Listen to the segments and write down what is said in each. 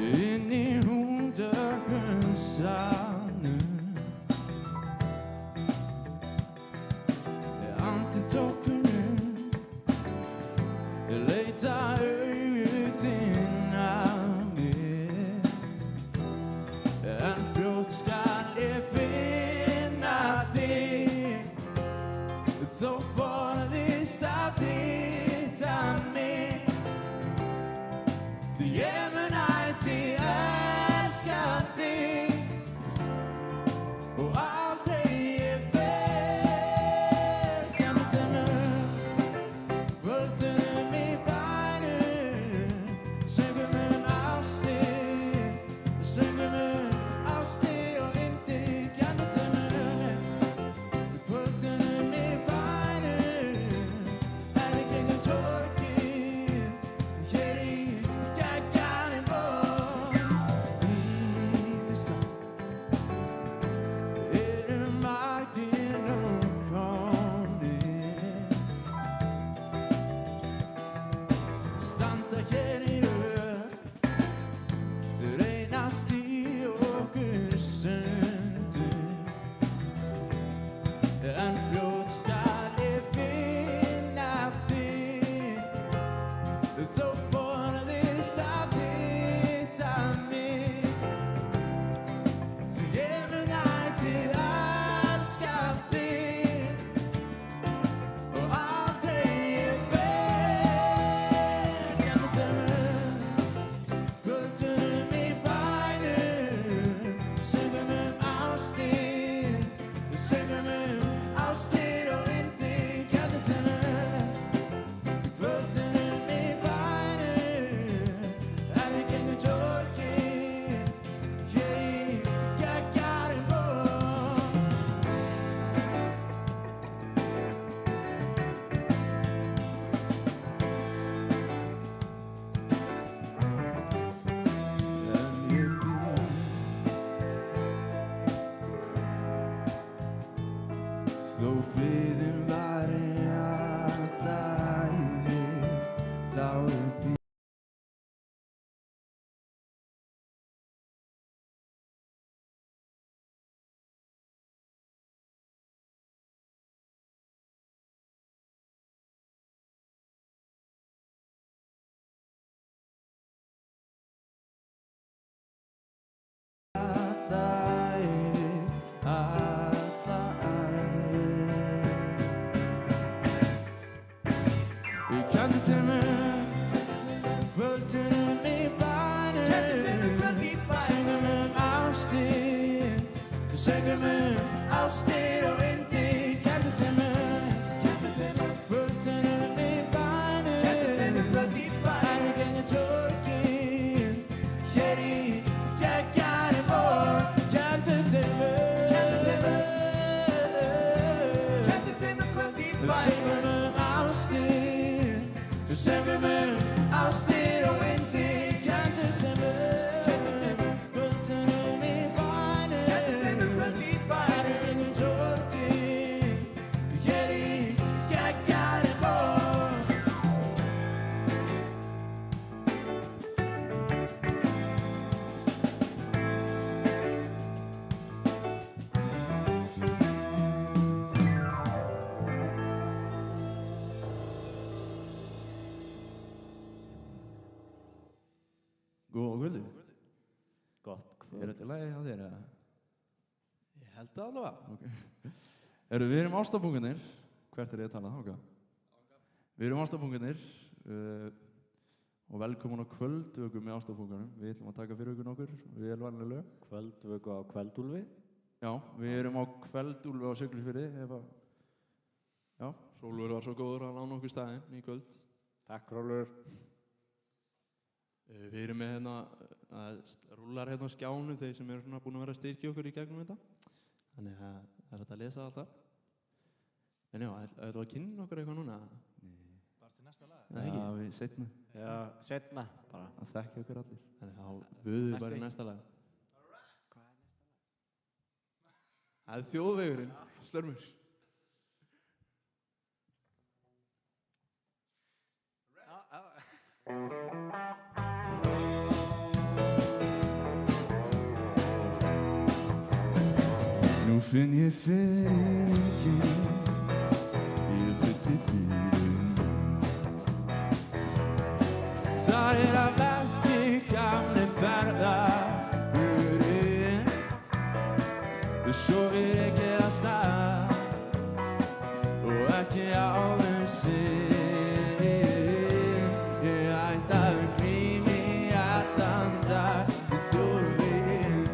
inn í húndökum salnum. Andlit tókunum, ég leita augu þín að mér, en fljótt skal ég finna þig, þó forðist að hitta mig, því ég mun ætíð elska þig og aldrei ég fer. Kenndu þeim kvöldunum í bænum, söngum ástir, söngum ástir og yndi. Kenndu þeim kvöldunum í bænum, en við gengum torgið hér í geggjaðum borg. Ýmist eru margir nú komnir, standa hér í röð, reynast í okkur stundum, en fljótt skal ég finna þig, þó forðist að hitta mig, því ég mun ætíð elska þig og aldrei ég fer. Kenndu þeim kvöldunum í bænum, söngum ástir, söngum ástir og yndi. Kenndu þeim kvöldunum í bænum, en við gengum torgið hér í geggjaðum borg. En ég býð, þó biðin væri alla ævi, þá er býð. Ég kenndi þeim kvöldunum í bænum, söngum ástir, söngum ástir og yndi. Kenndi þeim kvöldunum í bænum, en við gengum torgið hér í geggjaðum borg. Kenndi þeim kvöld í bænum, söngum ástir og yndi. Kendu þeim kvöldunum í bænum, en við gengum torgið hér í geggjaðum borg. Góða kvöldi. Gott Er kvöld. þetta í lagi hjá þér eða? Ég held það alveg. Ok. Við erum ástarbungarnir. Hvert er ég að tala? Ok. Við erum ástarbungarnir og velkomin á kvöldvöku með ástarbungarnum. Við ætlum að taka fyrir ykkur nokkur vel vanlega lög. Kvöldvöku á Kvöldúlfi. Já, við erum á Kvöldúlfi á Siglufirði. Já, Sólvör var svo góður að lána okkur staðinn í kvöld. Takk Rólfur. Við erum með rúllar hérna á skjánum, þeir sem eru svona búin að vera að styrkja okkur í gegnum þetta. Þannig að það er hægt að lesa allt það. En já, ætlum við að kynna okkur eitthvað núna? Bara til næsta lag. Nei, ekki? Já, við setna. Já, setna bara. Það þekkja okkur allir. Þannig að vöðum við bara í næsta lag. Hvað er næsta lag? Það er Þjóðvegurinn, Slörmur. Já, já. finn ég fyrir ég fyllir bílum. Það að verki gamli ferðahurinn, svo ekki að stað og ekki áður sinn. Ég ætti að glími allan dag við þjóðveginn.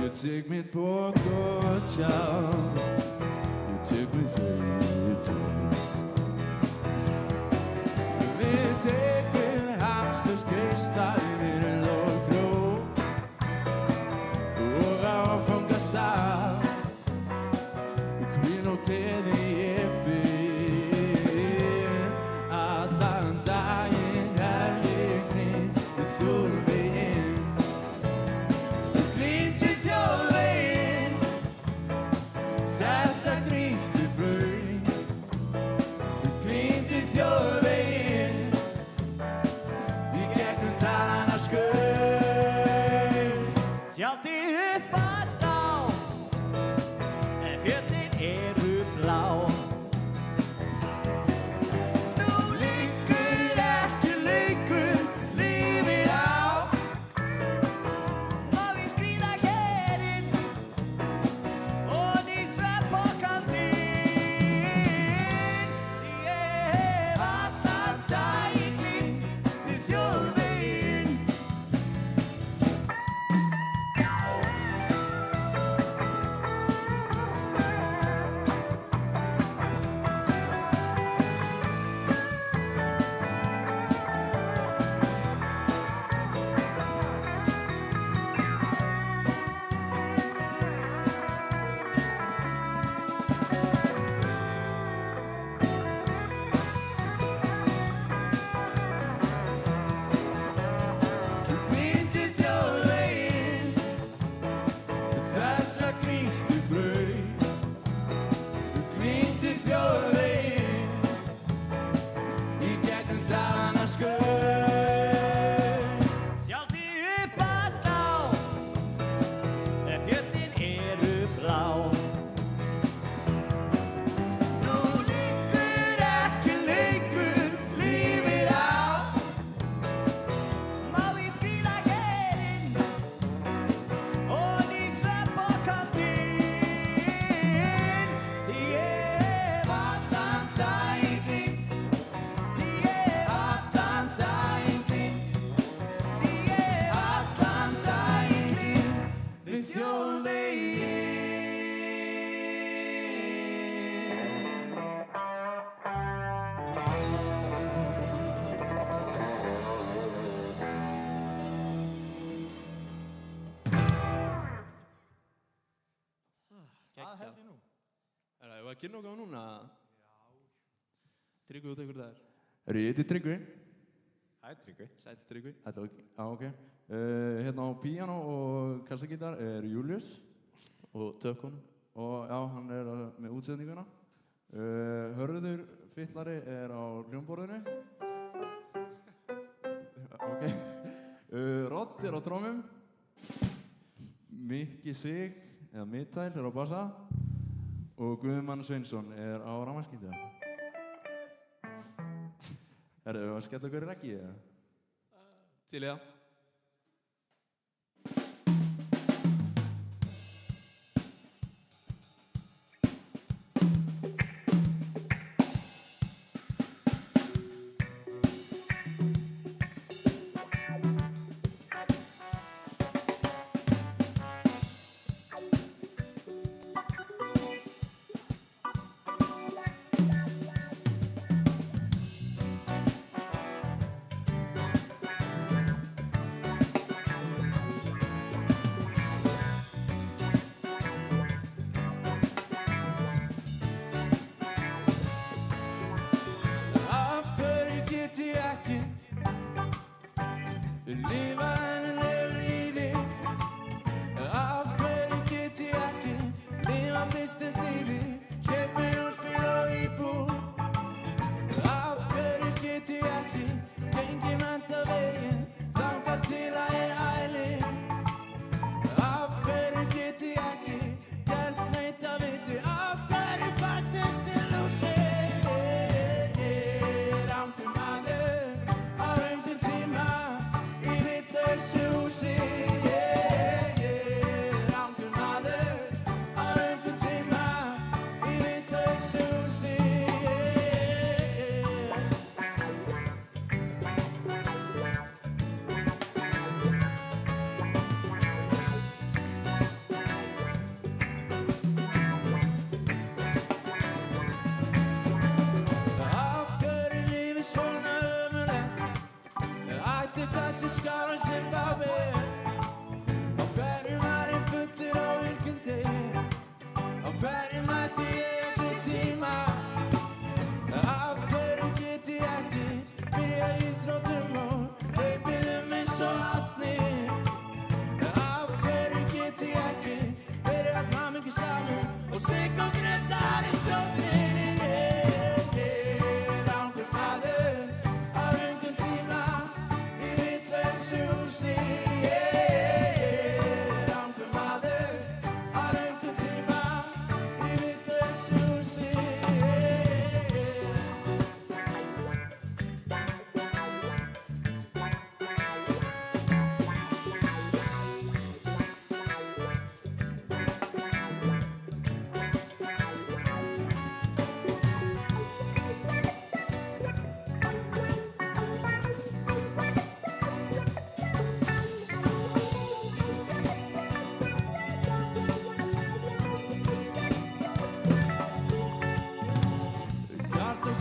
Ég tek mitt bók og tjald, ég tek mitt veiðutjald. Við tekum hamsturskreista yfir og gró og áfangastað. Hvíl og gleði ég finn allan daginn ég glímt við þjóðveginn. Ég glímt við þjóðveginn, þessa grýttu braut. Ég glímt við þjóðveginn, í gegnum talana skaut. Tjaldið upp að stá, en fjöllin eru blá. Nú liggur ekki lengur lífið á. Má við skríða hérinn og ný svefnpokandinn. Ég hef allan daginn glímt við þjóðveginn. Ég glímt við þjóðveginn, þessa grýttu braut. Ég glímt við þjóðveginn, í gegnum talana skaut. Tjaldið upp að stá, en fjöllin eru blá. Nú liggur ekki lengur lífið á. Má við skríða hérinn og ný svefnpokandinn. Ég hef allan daginn glímt, ég hef allan daginn glímt, ég hef allan daginn glímt við þjóðveginn. Hvað held ég nú? Er það að kynna okkar núna? Já. Tryggvi út ykkur þar. Ég heiti Tryggvi. Hæ, Tryggvi. Sæll Tryggvi. Þetta var, ok. Hérna á píano og kassagítar er Július. Og tökkun. Og já, hann er með útsetninguna. Hörður Fittlari er á hljómborðinu. Ok. Rott er á trómum. Mikki Sig, eða Mittæl, er á bassa. Og Guðmann Sveinsson er á rafmagnsgítar. Herðu, við að skella okkur í reggi, eða? Til í það. Lifa eðlilegu lífi. Af hverju get ég ekki lifa fyrstins lífi? Keypt mér húsbíl og íbúð. Af hverju get ég ekki gengið menntaveginn þangað til að ég æli? Af hverju get ég ekki þessi skára sem fá mér. Á hverju var ég fullur á virkum degi. Á hverju mætti ég eftir tíma. Af hverju get ég ekki byrja í íþróttum og hlaupið eins og asni. Af hverju get ég ekki byrja að hamingju saman og sigg og grétar í stjórninni.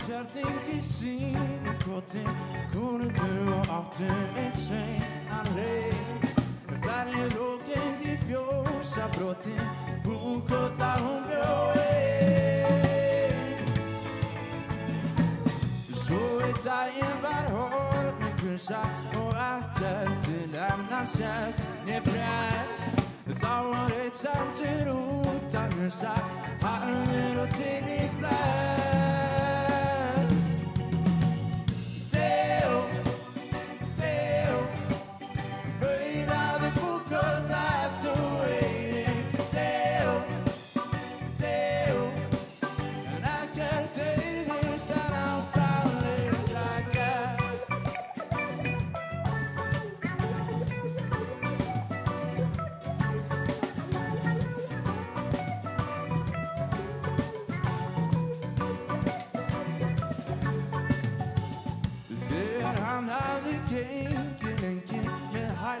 Kjarningi sínu kotin, konungu og áttu einn sveinan reyn. Berlið rókind í fjósabrotin, búkollar hún bjó ein. Svo einn daginn var horfin kursa og ekkert til hennar sést né frelst. Þá var einn sendur út að hnusa, harður og til í flest.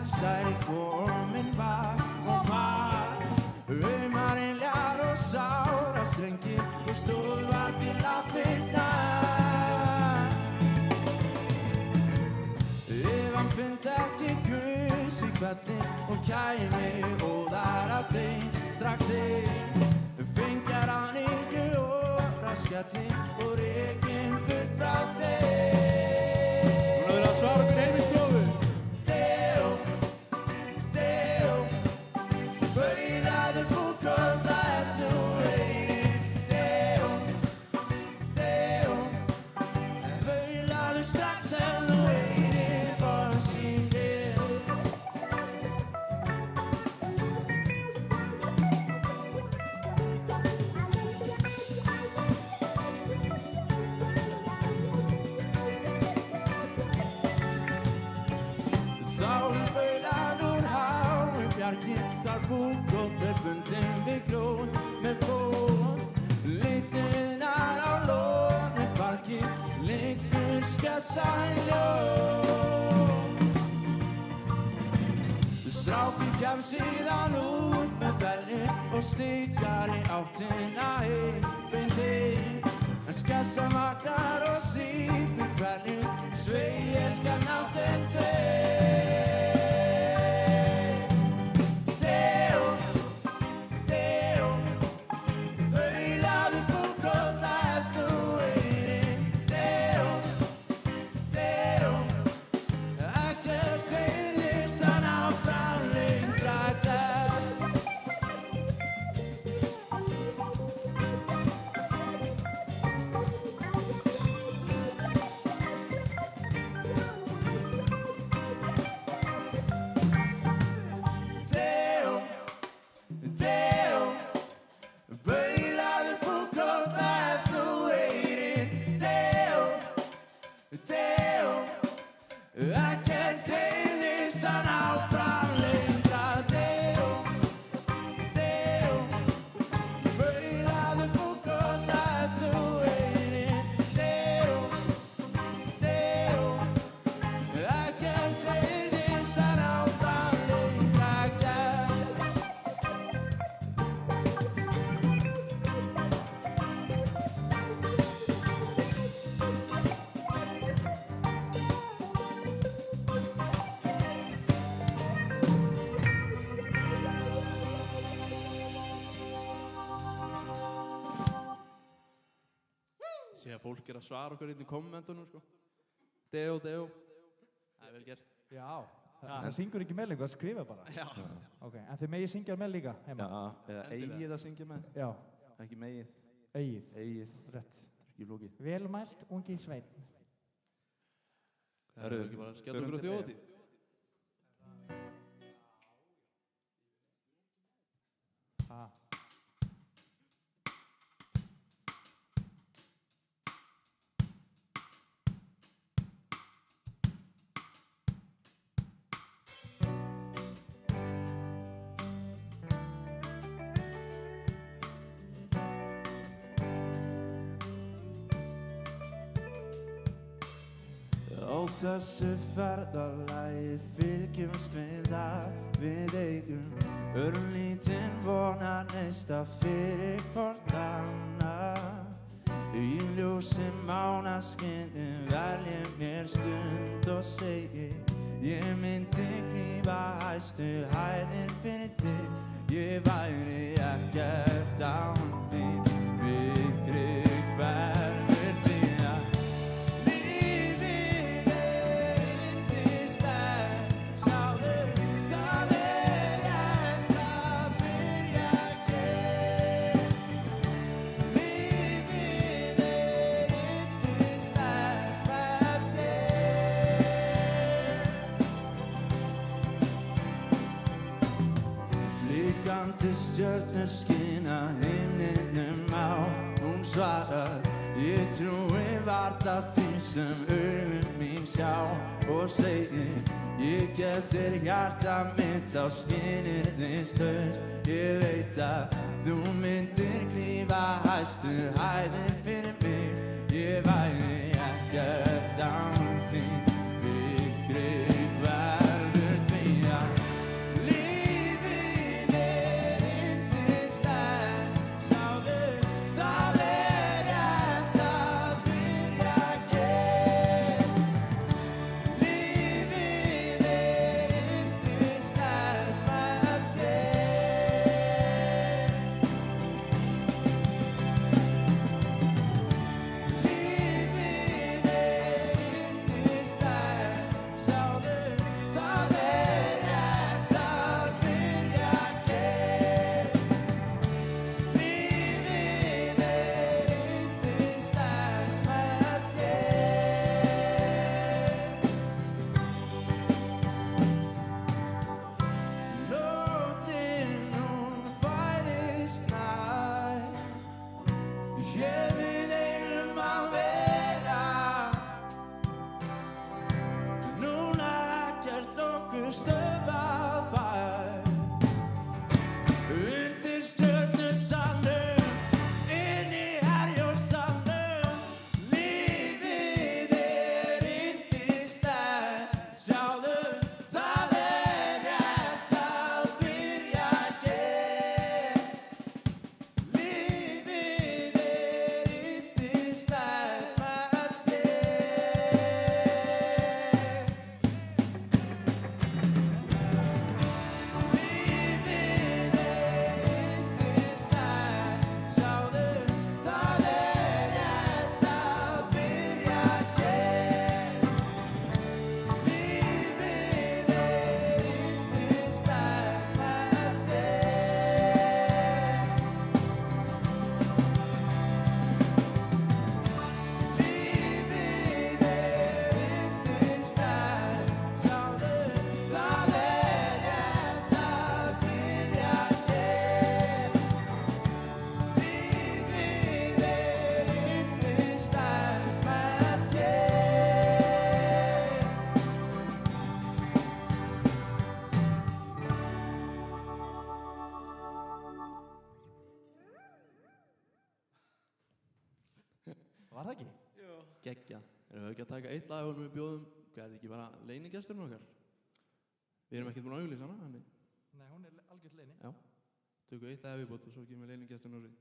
Særi komin var og var, aumarinn ljár og sára strengi og stóð var til lappirnar. Ef hann fyndi ekki guðs í kvelli og kæmi óðar að þeim strax inn, fengjar hann ykkur og raskalli og rekinn burt frá þeim. Hún verður að svara okkur heim í stofu. Strákur gaf síðan út með belli og stikkar í áttina heim beint inn. En skassa magnar og sípur belli, svei ég skal ná þeim tveim. Deo, Deo, baulaðu búkolla eftir veginn. Deo, Deo, ekkert heyrðist hann áfram lengra gær. fólk að svara okkur inn í kommentunum, sko. Deo. Það vel gert. Já, það syngur ekki með lengur, það skrifa bara. Já. Ok, en þið megið syngja með líka heima? Já, eða eigið að syngja með. Já. Ekki megið. Eigið. Rétt. Ekki flókið. Vel mælt, ungi sveinn. Herru, ekki bara skella okkur á þjóðhátíð. Á þessu ferðalagi fylgjumst við að við eigum örlítinn vonarneista fyrir hvort annað. Í ljósi mánaskini velji mér stund og segi ég myndi klífa hæstu hæðir fyrir þig. Ég væri ekkert án þín, myrkrið hverfur því að lífið yndislegt. Sjáðu, það rétt að byrja hér. Lífið yndislegt með þér. Blikandi stjörnur skína himninum á. Hún svarar, ég trúi varla því sem augun mín sjá. Og segir, ég gef þér hjarta mitt á skilyrðislaust. Ég veit að þú myndir klífa hæstu hæðir fyrir mig. Ég væri ekkert án þín, myrkrið hverfur því að lífið yndislegt. Sjáðu, það rétt að byrja hér. Lífið yndislegt með þér. Lífið yndislegt. Sjáðu, það rétt að byrja hér. Lífið yndislegt með þér. Nóttin hún færist nær. Hér við eigum að vera. Núna ekkert okkur stöðvað fær. Undir stjörnusalnum, inn í Herjólfssalnum. Lífið yndislegt. Sjáðu, það rétt að byrja hér. Lífið yndislegt með þér. Lífið yndislegt. Sjáðu, það rétt að byrja hér. Lífið yndislegt með Var það ekki? Geggja. Erum við ekki að taka eitt lag og við bjóðum, hvað er þetta ekki bara leynigesturinn okkar? Við erum ekkert búin að auglýsa hana, þannig. Nei, hún er algjört leyni. Já. Tökum eitt lag viðbót og svo kemur leynigesturinn og svo.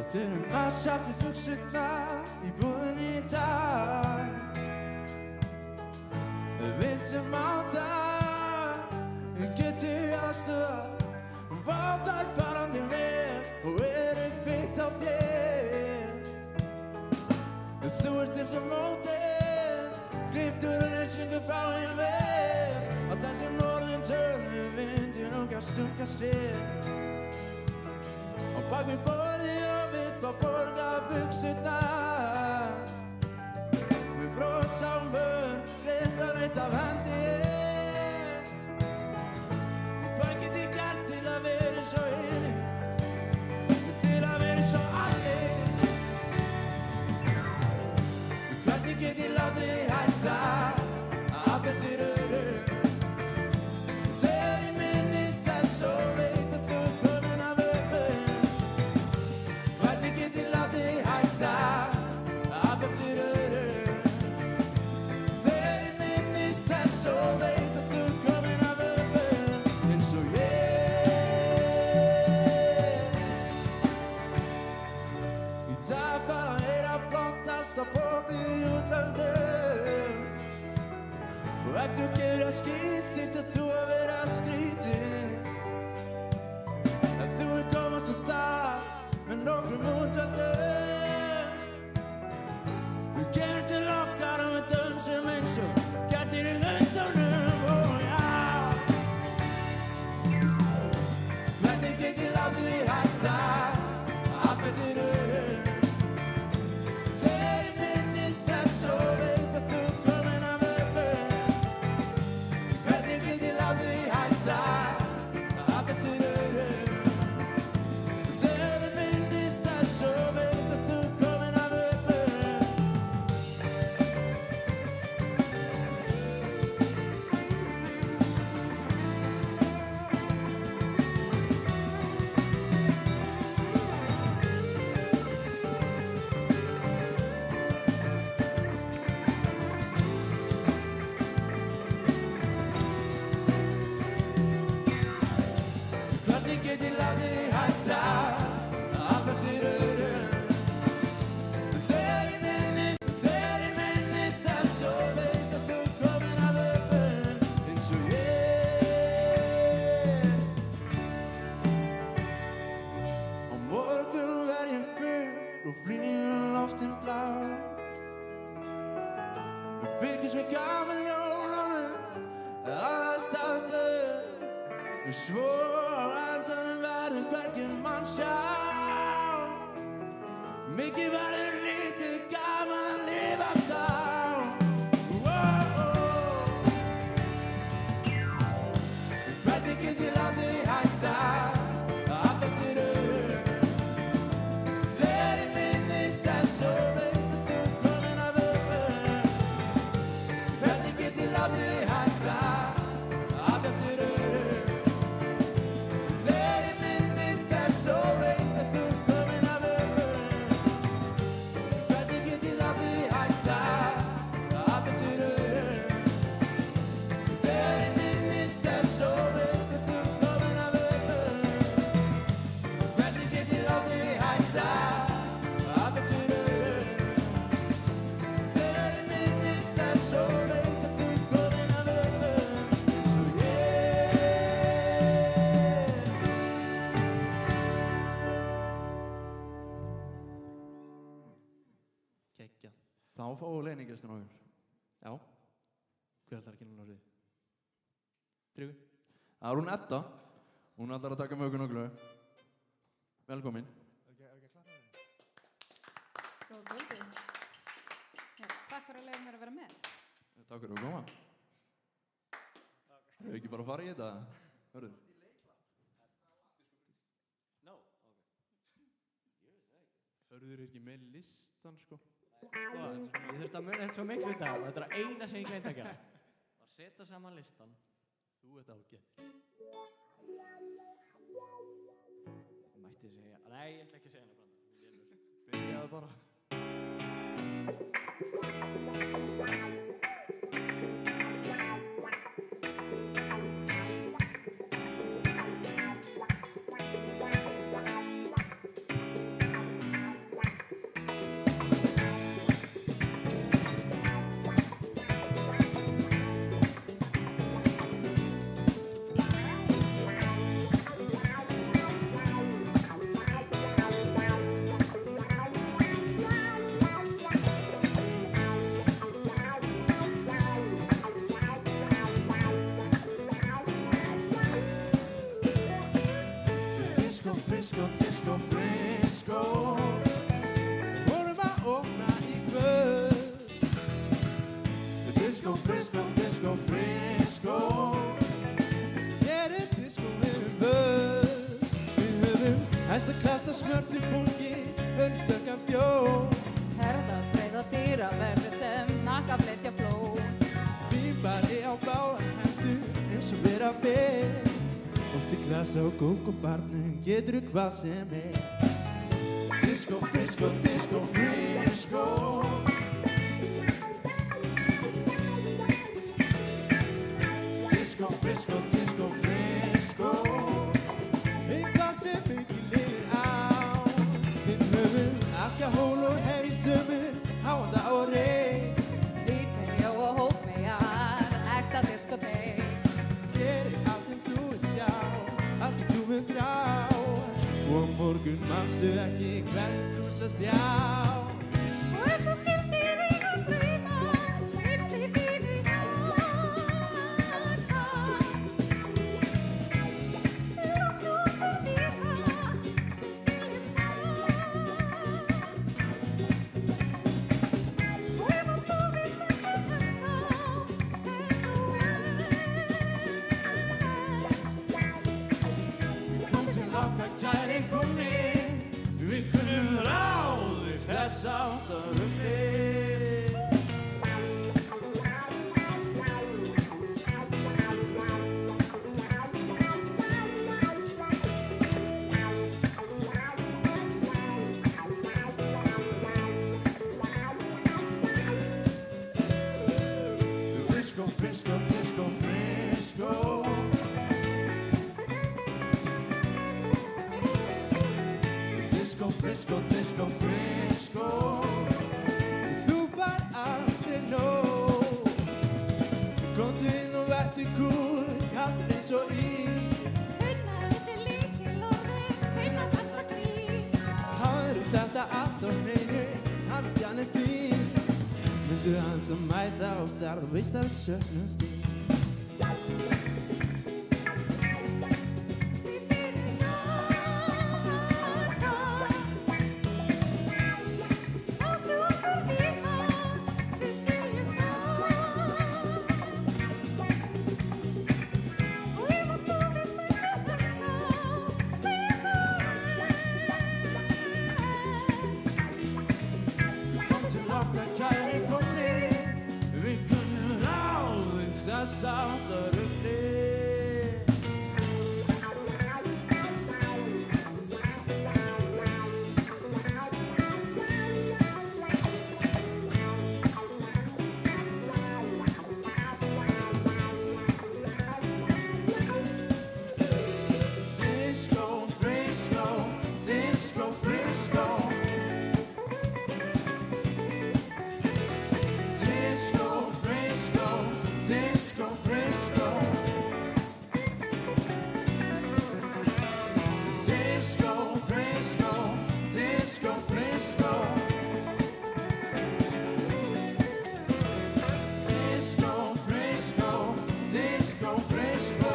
Föttur massalt í buxurna í búðinni í dag. Viltu máta, getur aðstöða, vátar farandi með og feitt á þér. Þú ert eins og mótið, gliftur og leysingur frá þér ver. Á þessum norðin tölum vindur og stunga sér. Á bak við borðið og við fá borga buxurna. Við bros á vör, greiðslan eitt af hendi. Hvað get ég gert til að vera eins og hinir? Til að vera eins og allir? Hvernig get ég látið þig hætta að betur öðru? Þegar ég minnist þess og veit að þú ert komin af öfum. Hvernig get ég látið þig hætta að betur öðru? Þegar ég minnist þess og veit að þú ert komin af öfum. Eins og Í dag fara þeir að flottast á popið í útlöndum. Og ef þú gerir að skrítið, þá þú að vera skrítið. Ef þú komast á stað með nokkrum útvöldum. Þú kemur til okkar og við dönsum eins og gætir í Lundunum, ó já. Hvernig get ég látið þig hætta að betur öðrum? Þegar ég minnist þess og veit að þú ert komin af öfum. Hvernig get ég látið þig hætta að betur öðrum? Þegar ég minnist þess og veit að þú ert komin af öfum. Hvernig get ég látið þig hætta að betur öðrum? Þegar ég minnist þess og veit að þú ert komin af öfum. Eins og Á morgun verð ég fugl og flýgur loftin blá. Við fylgjumst með gamla ljónunum að staðstöð. Svo á endanum verður hvergi mann sjá. Mikið verður lítið gaman að lifa þá. Hvernig get ég látið þig hætta að betur öðrum? Þegar ég minnist þess og veit að þú ert komin af öfum. Hvernig get ég látið þig hætta að betur öðrum? Þegar ég minnist þess og veit að þú ert komin af öfum. Hvernig get ég látið þig hætta að betur öðrum? Þegar ég minnist þess og veit að þú ert komin af öfum. Hvernig get ég látið þig hætta að betur öðrum? Þegar ég minnist þess og veit að þú ert komin af öfum. Eins og Kekkja. Þá fáum við leinigestin okkur. Já. Hver ætlar að kynna hún á sig? Tryggvi? Það er hún Edda. Hún ætlar að taka með okkur nokkru. Velkomin. Góð kvöldið. Já, takk fyrir að leiða mér að vera með. Takk fyrir að koma. Hefur ekki bara að fara í þetta? Hörðu. Hörður ekki með listan, sko. Sko, ég þurfti að muna eitt svo miklu í dag og þetta er að eina sem ég gleyndi að gera. Að setja saman listan. Þú ert ágætt. Mætti segja, nei, ég ætla ekki að segja hana brandara. Byrjaðu bara. smörtu fólki örgstökkan bjó. Herða breið og dýra verði sem nakka fletja fló. Bíbali á báðar hendur eins og vera ber. Oft í glasa og kók og barnum getur hvað sem Disco, frisco, disco, frisco. Disco, frisco, disco, frisco. Eitthvað sem ekki lifir á. Við höfum alkohól og hefi tömur á ári. Vídeó og hópmegar, ekta diskotek. Geri allt sem þú vilt sjá, allt sem þú vilt þrá. Og á morgun manstu ekki hvernig þú sast já. Og ef þú skildir eiga drauma, leifst í fínu hjarta. Látt okkur vita, við skiljum það. Og ef þú veist ekki ennþá, Kom til okkar kæri kunni, við kunnum ráði þess áttar rugli. Disco, frisco, disco, frisco. Disco, frisco, disco, frisco. Þú var aldrei nóg. Komdu inn og vertu kúl, kaldur eins og ís. Finna lítið lykilorði, finna dansa grís. Hafðu þetta allt á hreinu, hann er hann fín. Myndu hans að mæta oftar, þú veist að við söknum þín. Láttu okkur vita, við skiljum það. Og ef þú veist ekki ennþá, Kom til okkar kæri kunni, við kunnum ráði þess áttar rugli. Disco, frisco, disco, frisco. Disco, frisco, disco, frisco. Disco, frisco, disco, frisco. Disco, frisco, disco, frisco.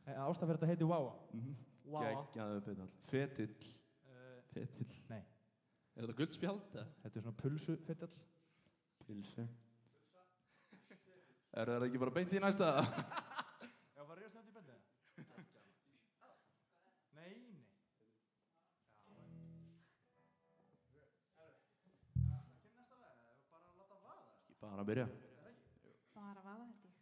Ástæðan fyrir þetta heiti Váa. Geggjaðu Pétur. Fetill. Fetill. Nei, Er þetta guldspjald? þetta er svona pulsufetill. Pilsu. Er það ekki bara beint í næsta? Já, var ég snönd í bendi? Nei, nei. Bara að byrja. bara vaða held ég.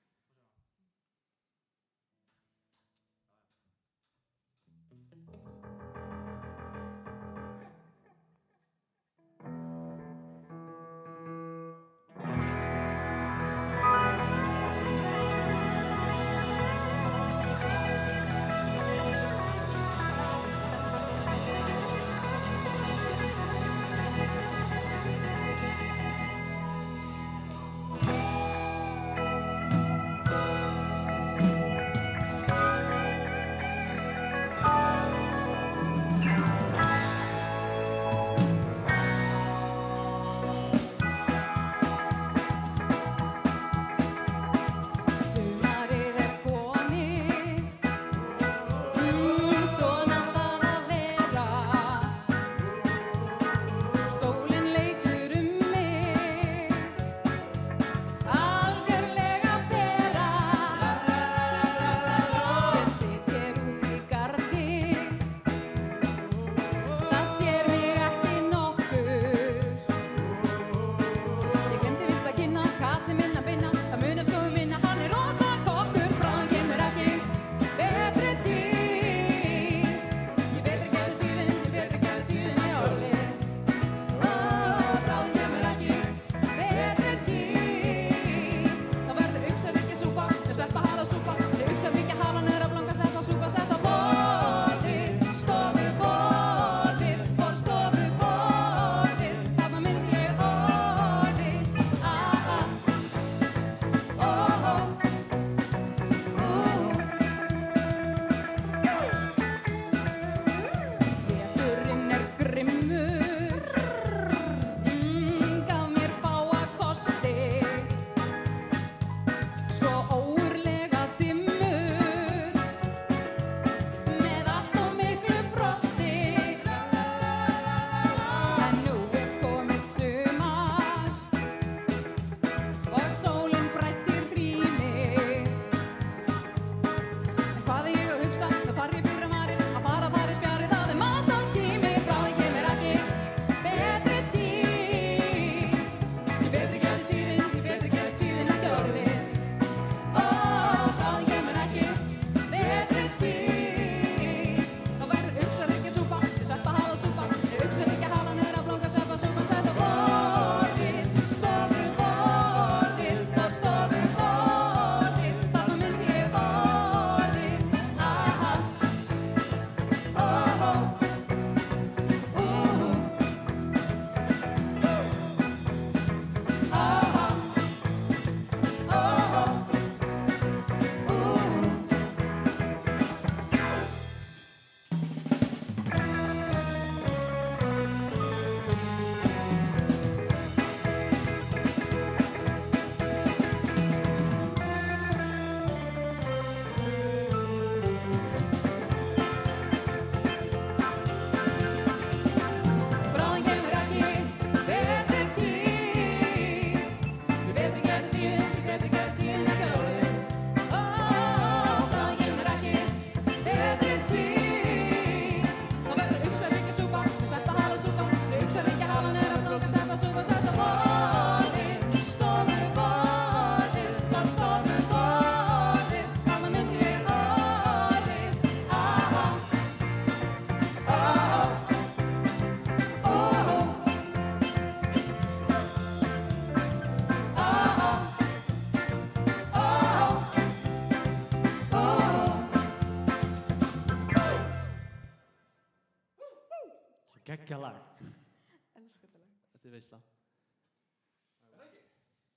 Þetta er veisla.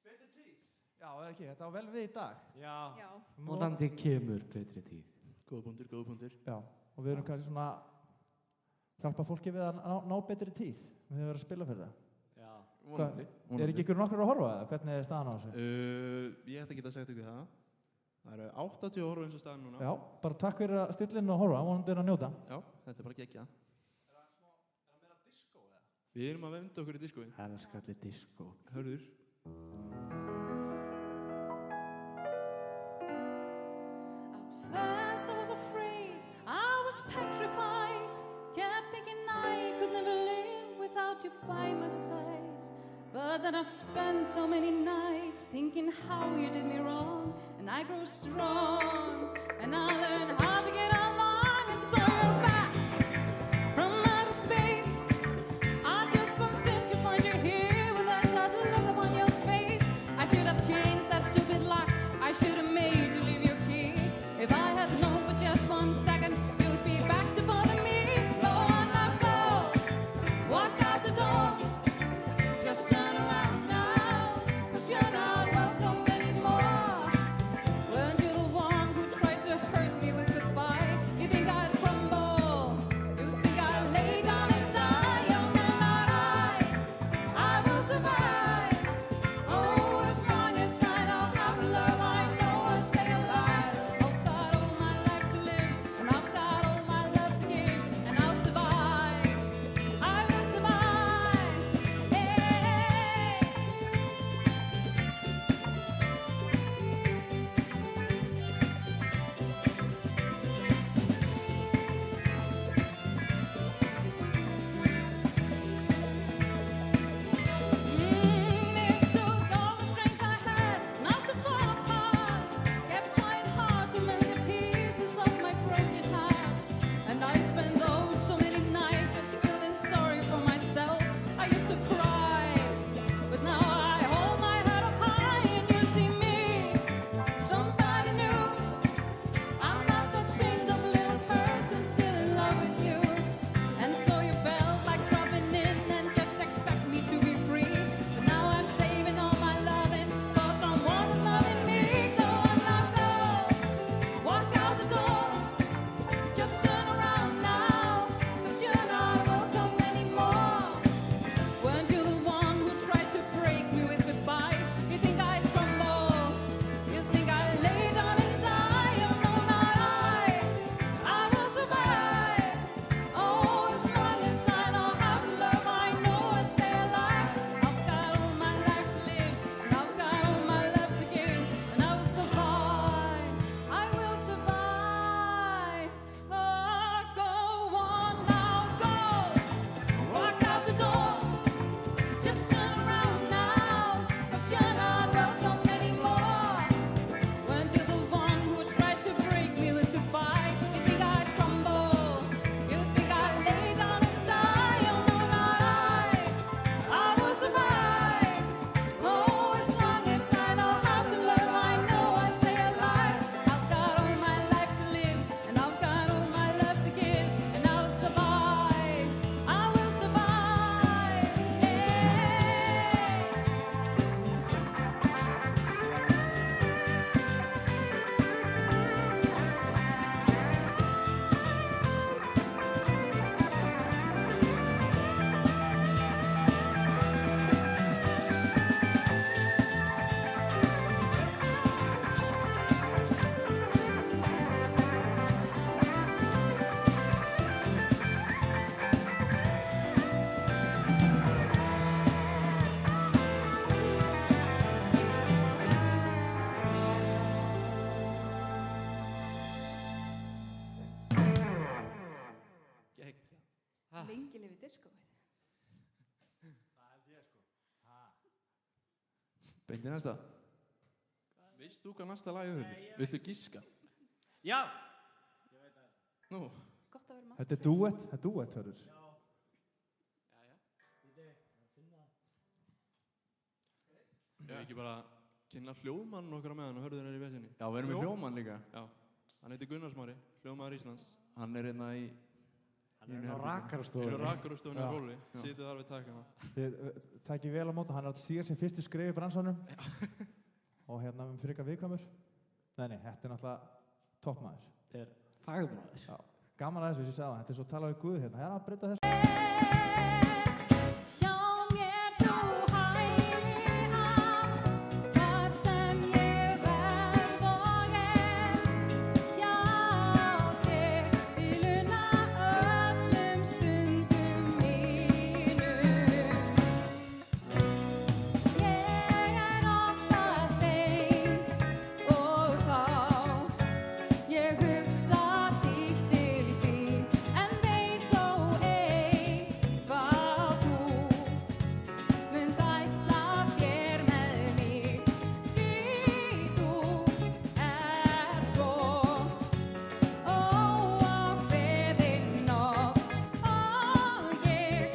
Betri tíð. Já, eða ekki, þetta var vel við í dag. Já. Já. Vonandi kemur betri tíð. Góða punktur, góða punktur. Já, og við erum kannski svona hjálpa fólki við að ná betri tíð. Við höfum verið að spila fyrir það. Já. Vonandi. Er ekki ykkur nokkur að horfa það? Hvernig er staðan á þessu? Ég ætti að geta sagt ykkur það. Það eru 80 horfur eins og staðan núna. Já, bara takk fyrir að stilla inn og horfa, vonandi er að njóta. Já, þetta er bara geggjað. Er það meira disco eða? Við erum að venda okkur í diskói. Það er skallið disco. Hörður. At first I was afraid, I was petrified. Kept thinking I could never live without you by my side. But then I spent so many nights thinking how you did me wrong. And I grew strong, and I learned how to get along. And so you're back from outer space. I just bumped in to find you here with that sad look upon your face. I should have changed that stupid lock. I should have made you leave your key. If I had known for just 1 second, you'd be back to bother me. Go on now, go. Walk out the door. Just turn around now, 'cause you're not welcome anymore. Weren't you the one who tried to hurt me with goodbye? You think I'd crumble? You think I'd lay down and die? You're not I will survive. Oh, as long as I know how to love, I know I'll stay alive. I've got all my life to live, and I've got all my love to give, and I'll survive. I will survive. It took all the strength I had not to fall apart. Kept trying hard to mend the pieces of my broken heart. And I spent so many nights just feeling sorry for myself. I used to cry, but now I hold my head up high and you see me, somebody new. I'm not that chained up little person still in love with you. And so you felt like dropping in and just expect me to be free. But now I'm saving all my loving for someone who's loving me. Go on now, go. Walk out the door. Just turn around now, 'cause you're not welcome anymore. Weren't you the one who tried to break me with goodbye? You think I'd crumble? You think I'd lay down and die? Oh no, not I will survive. Oh, as long as I know how to love, I know I'll stay alive. I've got all my life to live, and I've got all my love to give, and I will survive. I will survive. Oh, go on now, go. Walk out the door. Just turn around now, 'cause you're not welcome anymore. Weren't you the one who tried to break me with goodbye? You think I'd crumble? You think I'd lay down and die? Oh no, not I will survive. Oh, as long as I know how to love, I know I'll stay alive. I've got all my life to live, and I've got all my love to give, and I'll survive. I will survive. Geggjað. Lengi lifi diskóið. Beint í næsta. Veist þú hvað næsta lag er? Viltu giska? Já. Nú, Gott að vera með. Þetta er duett, hörður. ég ekki bara kynna hljóðmann okkar á meðan og hörður er í vesinni. Já, við erum með hljómann líka. Já, hann heitir Gunnar Smári, hljóðmaður Íslands. Hann er hérna í Hann er á rakarastofunni. Eru rakarastofunni á Já. róli, sitið þar við takana. Þið takið vel á móti, hann er að stíga sem fyrstu skrif í bransanum og hérna með fyrir viðkvæmur. Nei, þetta er náttúrulega toppmaður. Þetta er fagmaður. Já. Gaman að þessu, eins og ég sagði, þetta er svo að tala við Guð hérna. Hérna að breyta þessu. Hjá mér þú hæli átt, þar sem ég verð og er. Hjá þér viluna öllum stundum mínum. Ég er oftast ein og þá ég hugsa títt til þín, en veit þó ei hvað þú munt ætla þér með mig, því þú ert svo óákveðinn oft, og ég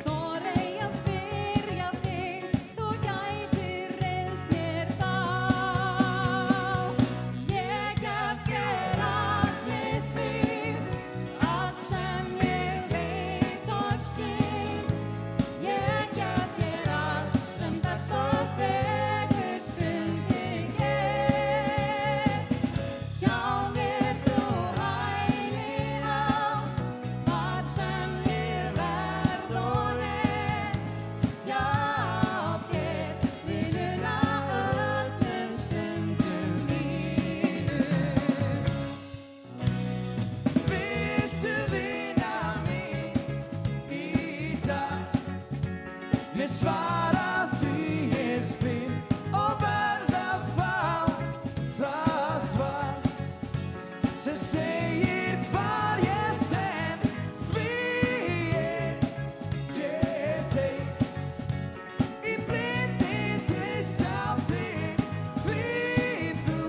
þori að spyrja þig, þú gætir reiðst mér þá. Ég gef þér allt mitt líf, allt sem ég veit og skil. Ég gef þér allt sem best og fegurst fundi get. Hjá mér þú hæli átt, þar sem ég verð og er. Hjá þér viluna öllum stundum mínum. Viltu vinna mín í dag? Ég svara því ég spyr og verð að fá það svar sem segir hvar ég stend, því ég tek í blindi treyst á þig, því þú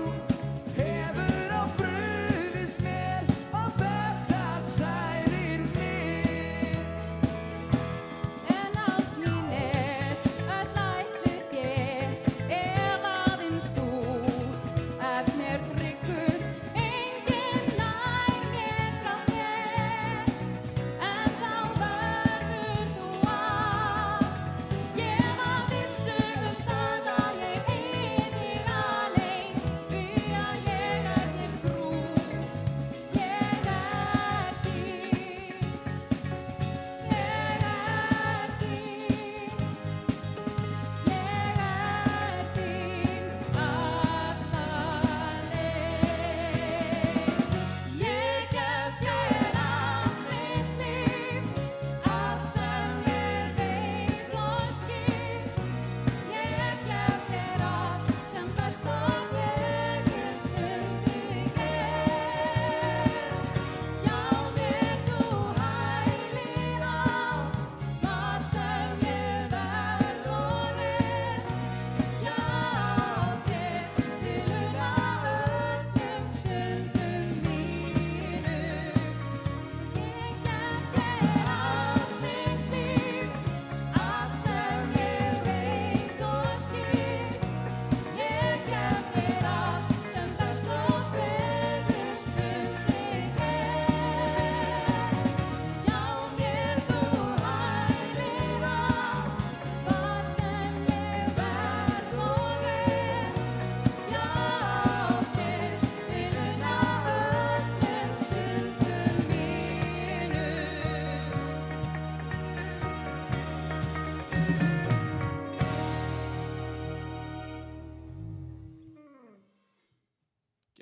hefur á brugðist mér og þetta særir mig. En ást mín er öll ætluð þér, ef aðeins þú ert mér tryggur. Enginn nær mér frá þér, en þá verður þú að gefa vissu það að ég eigi þig alein, því að ég er þér trú. Ég er þín, ég er þín, alla leið. Ég gef þér allt mitt líf, allt sem ég veit og skil. Ég gef þér allt sem best og fegurst fundi get. Hjá mér þú hæli átt, þar sem ég verð og er. Hjá þér viluna öllum stundum mínum. Ég gef þér allt mitt líf, allt sem ég veit og skil. Ég gef þér allt sem best og fegurst fundi get. Hjá mér þú hæli átt, þar sem ég verð og er. Hjá þér viluna öllum stundum mínum.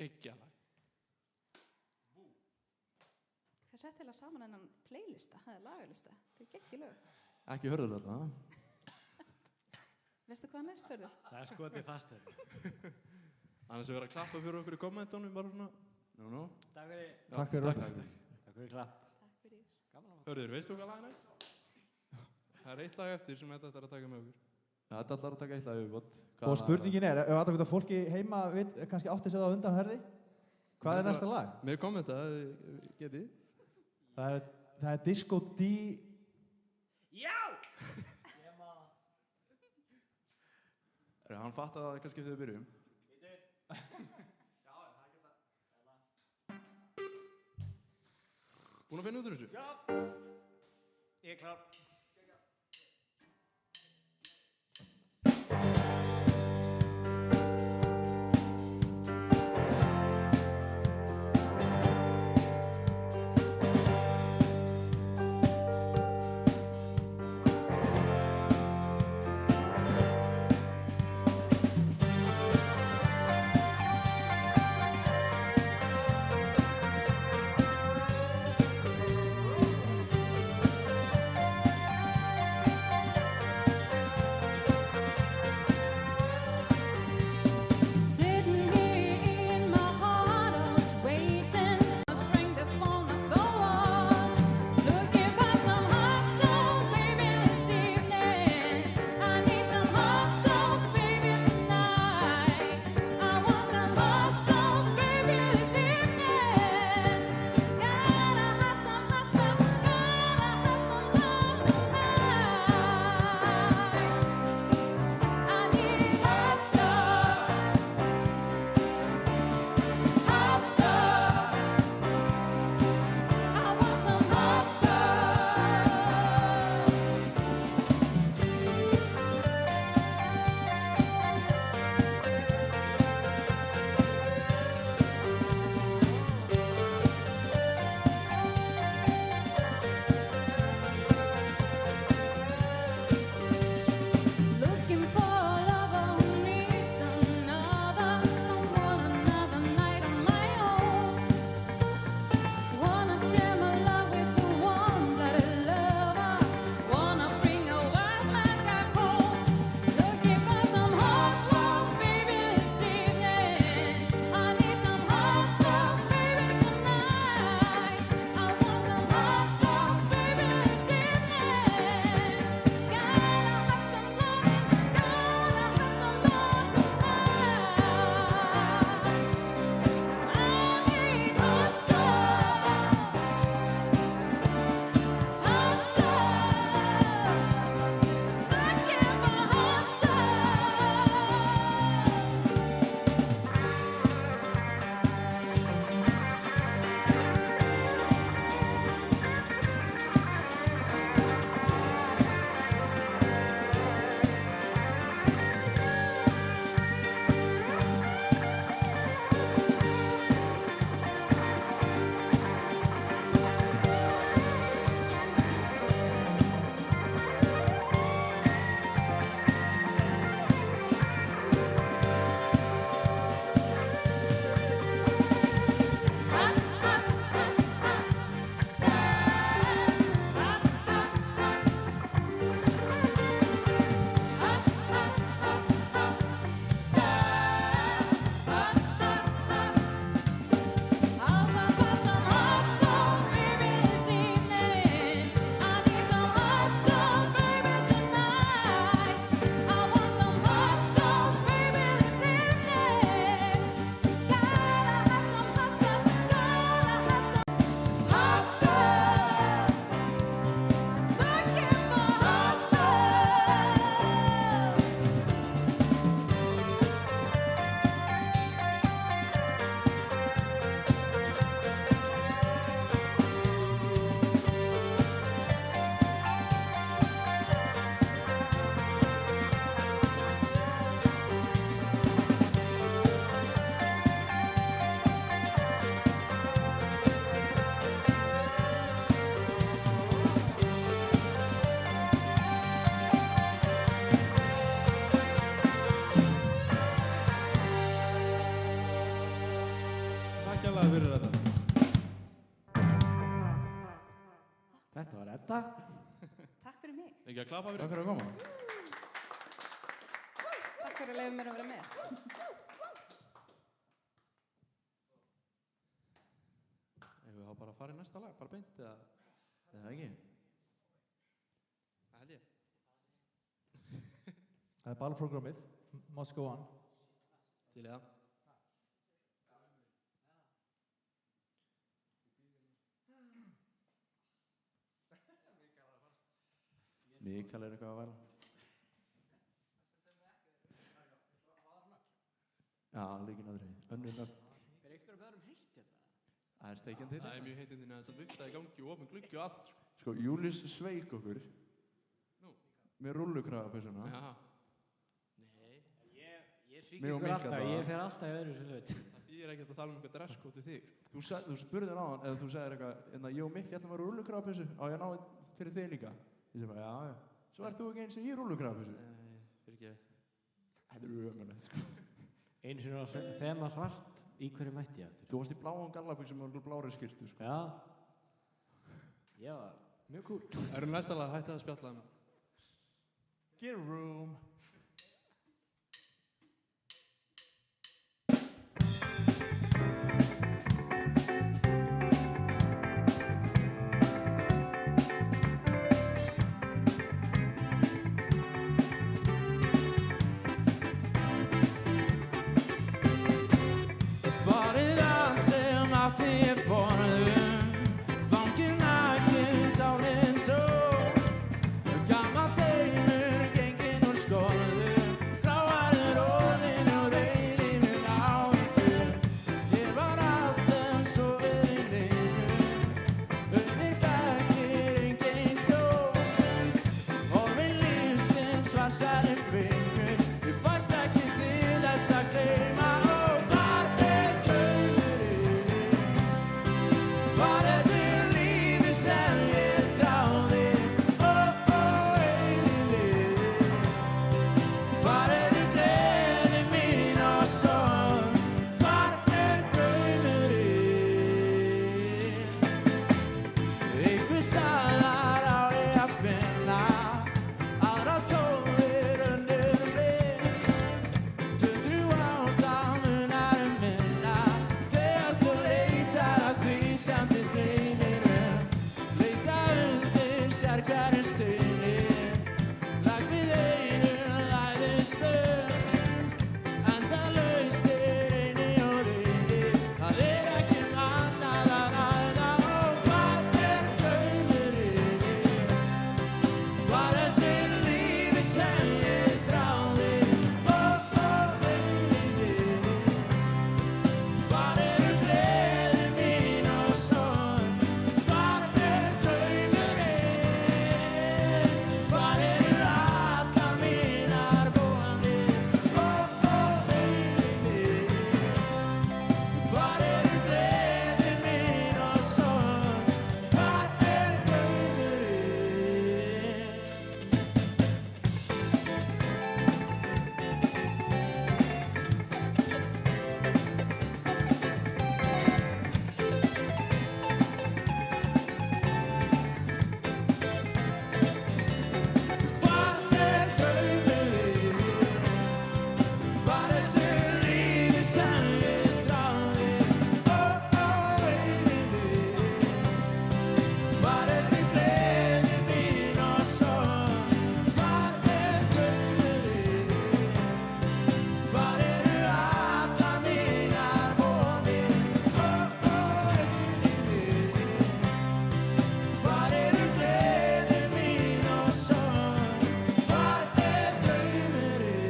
Geggjalag. Hvað sett heila saman hennan playlista, það er lagalista, þetta er geggjur lög. Ekki hörður þetta. Veistu hvað næst verður? Það er skotið fast þeirri. Annars er verið að klappa fyrir okkur í kommentunum, bara svona. Nú. Takk fyrir. Takk fyrir okkur. Takk fyrir klapp. Takk fyrir. Gaman að Hörður, veistu hvað lag er næst? Það er eitt lag eftir sem þetta er að taka með okkur. Þetta ætlar að taka eitt lag viðbót. Og spurningin er, ef aðeins fólki heima kannski átti sig það á undanherði, hvað er næsta lag? Með kommenta, getið. Það er Disco D. Já! Hann fattar það kannski þegar við byrjum. Búin að finna út úr þessu? Já. Ég er klár. Sitting here in my heart, I was waiting. I strength to fall off the wall. Looking for some hot soul, baby, this evening. I need some hot soul, baby, tonight. I want some hot soul, baby, this evening. Gotta have some hot stuff, gotta have some love tonight. I need hot stuff. Hot stuff. I want some hot Looking for a lover who needs another. Don't want another night on my own. Wanna share my love with the warm-blooded lover. Wanna bring a wild man back home. Looking for some hot stuff, baby, this evening. I need some hot stuff, baby, tonight. I want some hot stuff, baby, this evening. Gotta have some loving, gotta have some love tonight. I need hot stuff, hot stuff. I care for hot Takk hérlega fyrir þetta. Þetta var Edda. Takk fyrir mig. Ekki að klappa fyrir. Takk fyrir að koma. Takk fyrir að leiða mér að vera með. Eigum við þá bara að fara í næsta lag, bara beint eða? Það ekki. Það held ég. Það er ballprogrammið, Must Go On. Til í það. Mikael er eitthvað að væla. Já, líkin aðri. Önnur nöfn. Er eitthvað að beða heitt hérna? Það er steikjandi Það er mjög heitindin að þess að vifta í gangi og opin gluggi og allt, sko. Sko, Júlís sveik okkur Nú. með rullukrafapessuna. Jaha. Nei. Ég svík Mig og ykkur Mikka alltaf, allavega. ég fer alltaf í öðru sem hlut. Ég er ekki að tala um eitthvað dresscode við þig. Þú spurðir á hann, eða þú sagðir eitthvað, en að ég og Mikki ætlum að vera rullukrafapessu, á ég að ná fyrir þig líka? Ég segi bara, já. Svo ert þú ekki eins og ég rullukrafapessu. Fyrir ekki. Þetta er ömurlegt, sko. Einu sinni á þema svart, í hverju mætti ég aftur? Þú varst í bláum gallabuxum og blári skyrtu, sko. Já. Ég var mjög cool. Erum næsta lag að hætta að spjalla hana? Get room. Farið allt sem átti ég forðum, fanginn nakið dálinn tóm. Gamall heimur genginn úr skorðum, gráarður orðinn og eilífur áhyggjum. Hér var allt en svo verið leynum, auðir bekkir, engin hjól. Horfinn lífsins var sælir fingur, ég fæst ekki til þess að gleyma. Hvar er þið lífið sem ég þráði, eilífið? Hvar er þið gleði mín og sorg? Hvar er draumurinn? Einhvers staðar á ég að finna aðrar slóðir undir mig. 2-3 ár þá munar minna þegar þú leitar að því sem þið dreymir leita undir sér hverjum steini, lag við einum læðist endalaust er eini og reyni. Það er ekki annað að ræða og hvar er draumurinn? Hvar er til lífið sem ég þráði, eilífið? Hvar eru gleði mín og sorg? Hvar er draumurinn? Hvar eru allar mínar vonir, eilífið? Hvar eru gleði mín og sorg? Hvar er draumurinn? Hvar er draumurinn? Hvar er til lífið sem ég þráði, eilífið? Hvar er til gleði mín og sorg? Hvar er draumurinn? Hvar eru allar mínar vonir, eilífið? Hvar eru gleði mín og sorg? Hvar er draumurinn?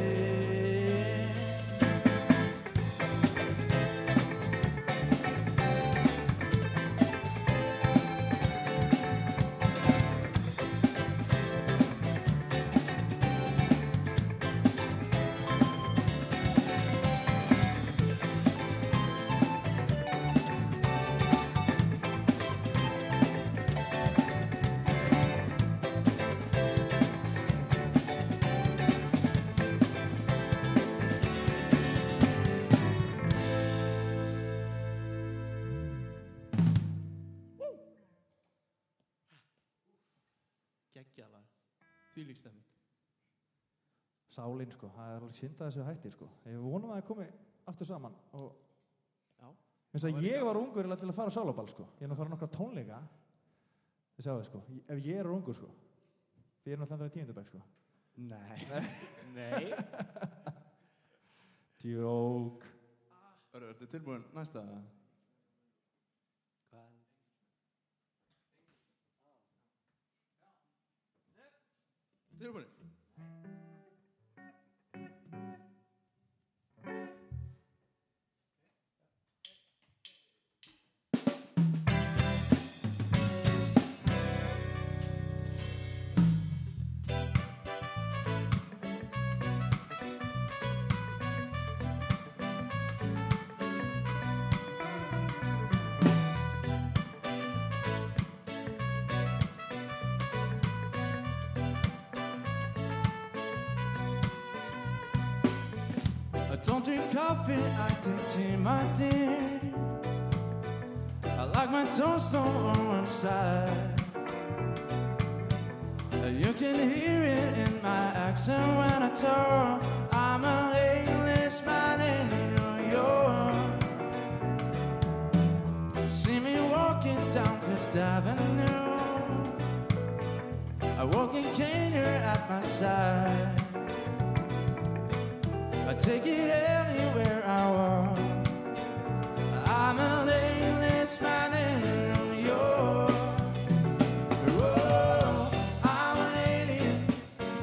Geggjað lag. Þvílík stemming. Sálinn, sko. Það er alveg synd að þessu hættir, sko. Ég vonum að það komi aftur saman og Já. minnst að ég var ungur til að fara á sálaball, sko. Ég er nú að fara á nokkra tónleika. Þið sjáu þið, sko. Ef ég er ungur, sko. Þið er náttúrulega ennþá í 10. bekk, sko. Nei. Nei. Djók. Ertu tilbúin næsta? Hvað? Tilbúin. don't drink coffee, I take tea, my dear. I like my toast on one side. You can hear it in my accent when I talk. I'm an Englishman in New York. See me walking down Fifth Avenue, a walking cane here at my side. I take it anywhere I walk. I'm an Englishman in New York. Whoa, I'm an alien.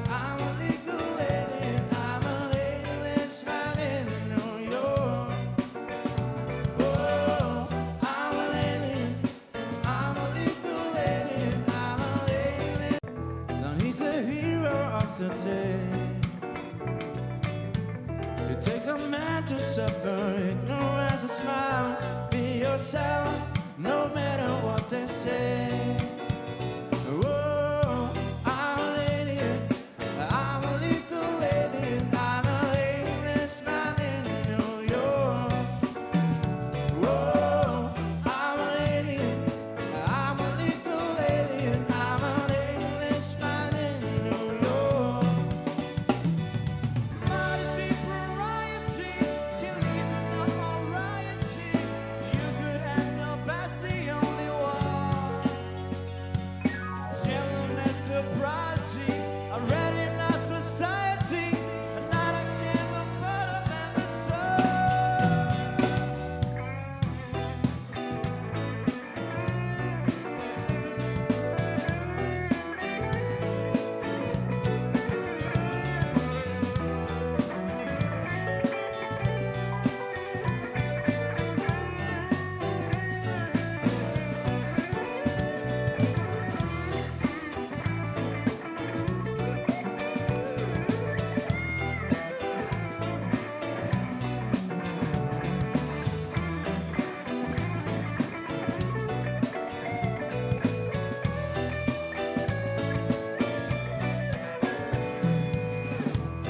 I'm a legal alien. I'm an Englishman in New York. Whoa, I'm an alien. I'm a legal alien. I'm an alien. Now he's the hero of the day. It takes a man to suffer ignorance and smile. Be yourself, no matter what they say. Whoa, I'm an alien. I'm a legal alien. I'm an Englishman in New York. Whoa, I'm an alien. I'm a legal alien. I'm an Englishman in New York. Modesty, variety, can leave in a variety. You could end up as the only one. Gentleness, sobriety, already in our society, and not a candle better than the sun.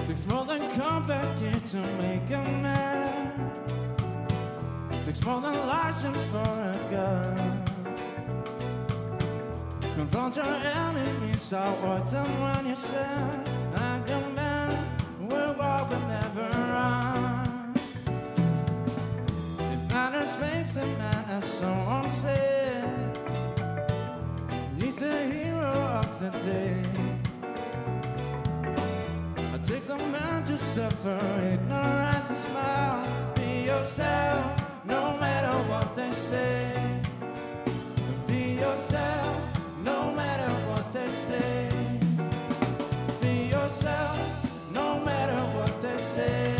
Takes more than come back here to make a man. Takes more than license for a gun. Confront your enemies, outward them when you said, like a man will walk and never run. If manners makes the man, as someone said, he's the hero of the day. It takes a man to suffer ignorance and smile. Be yourself, no matter what they say. Be yourself, no matter what they say. Be yourself, no matter what they say.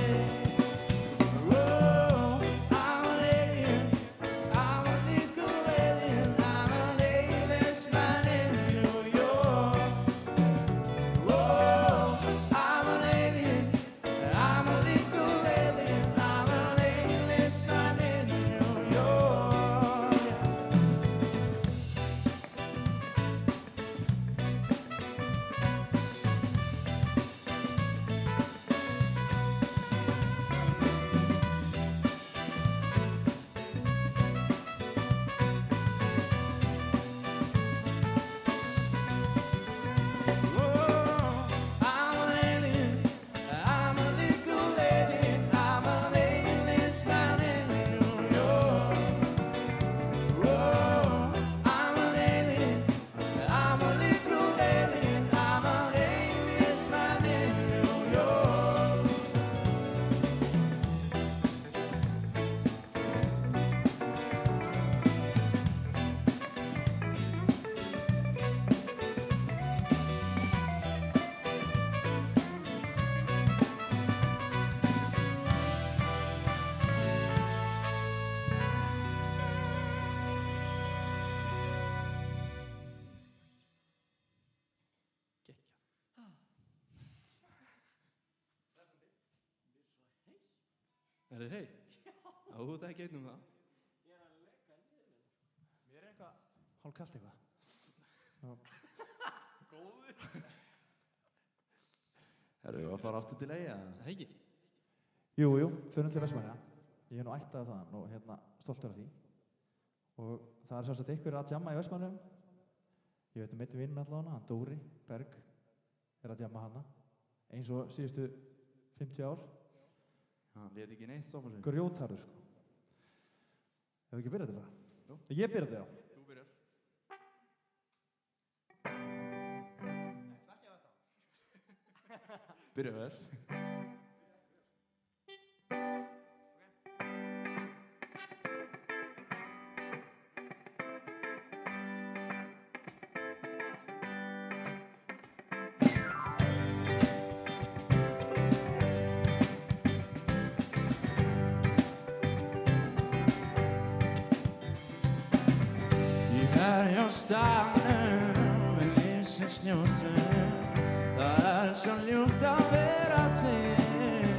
Whoa, I'm an alien. I'm a legal alien. I'm an Englishman in New York. Whoa, I'm an alien. I'm a legal alien. I'm an Englishman in New York. Whoa, I'm an alien. I'm a legal alien. I'm an Englishman in New York. Whoa, I'm an alien. I'm a legal alien. I'm an Englishman in New York. Er þið heitt? Já, þú ert ekki einn um það. Mér er eitthvað hálfkalt eitthvað. Erum við að fara aftur til Eyja? Það ekki? Jú, fyrir til Vestmannaeyja. Ég nú ættaði þaðan og stoltur af því. Og það sjálfsagt einhver að djamma í Vestmannaeyjum. Ég veit einn vinn allavega, hann Dóri Berg að djamma hana. Eins og síðustu 50 ár. Hann lét ekki neitt stoppa sig. Grjótharður, sko. Hefur ekki byrjað þetta bara? Jú. Ég byrjað þetta, já. Þú byrjar. Byrja vel. Staðnum við lífsins njótum, það svo ljúft að vera til.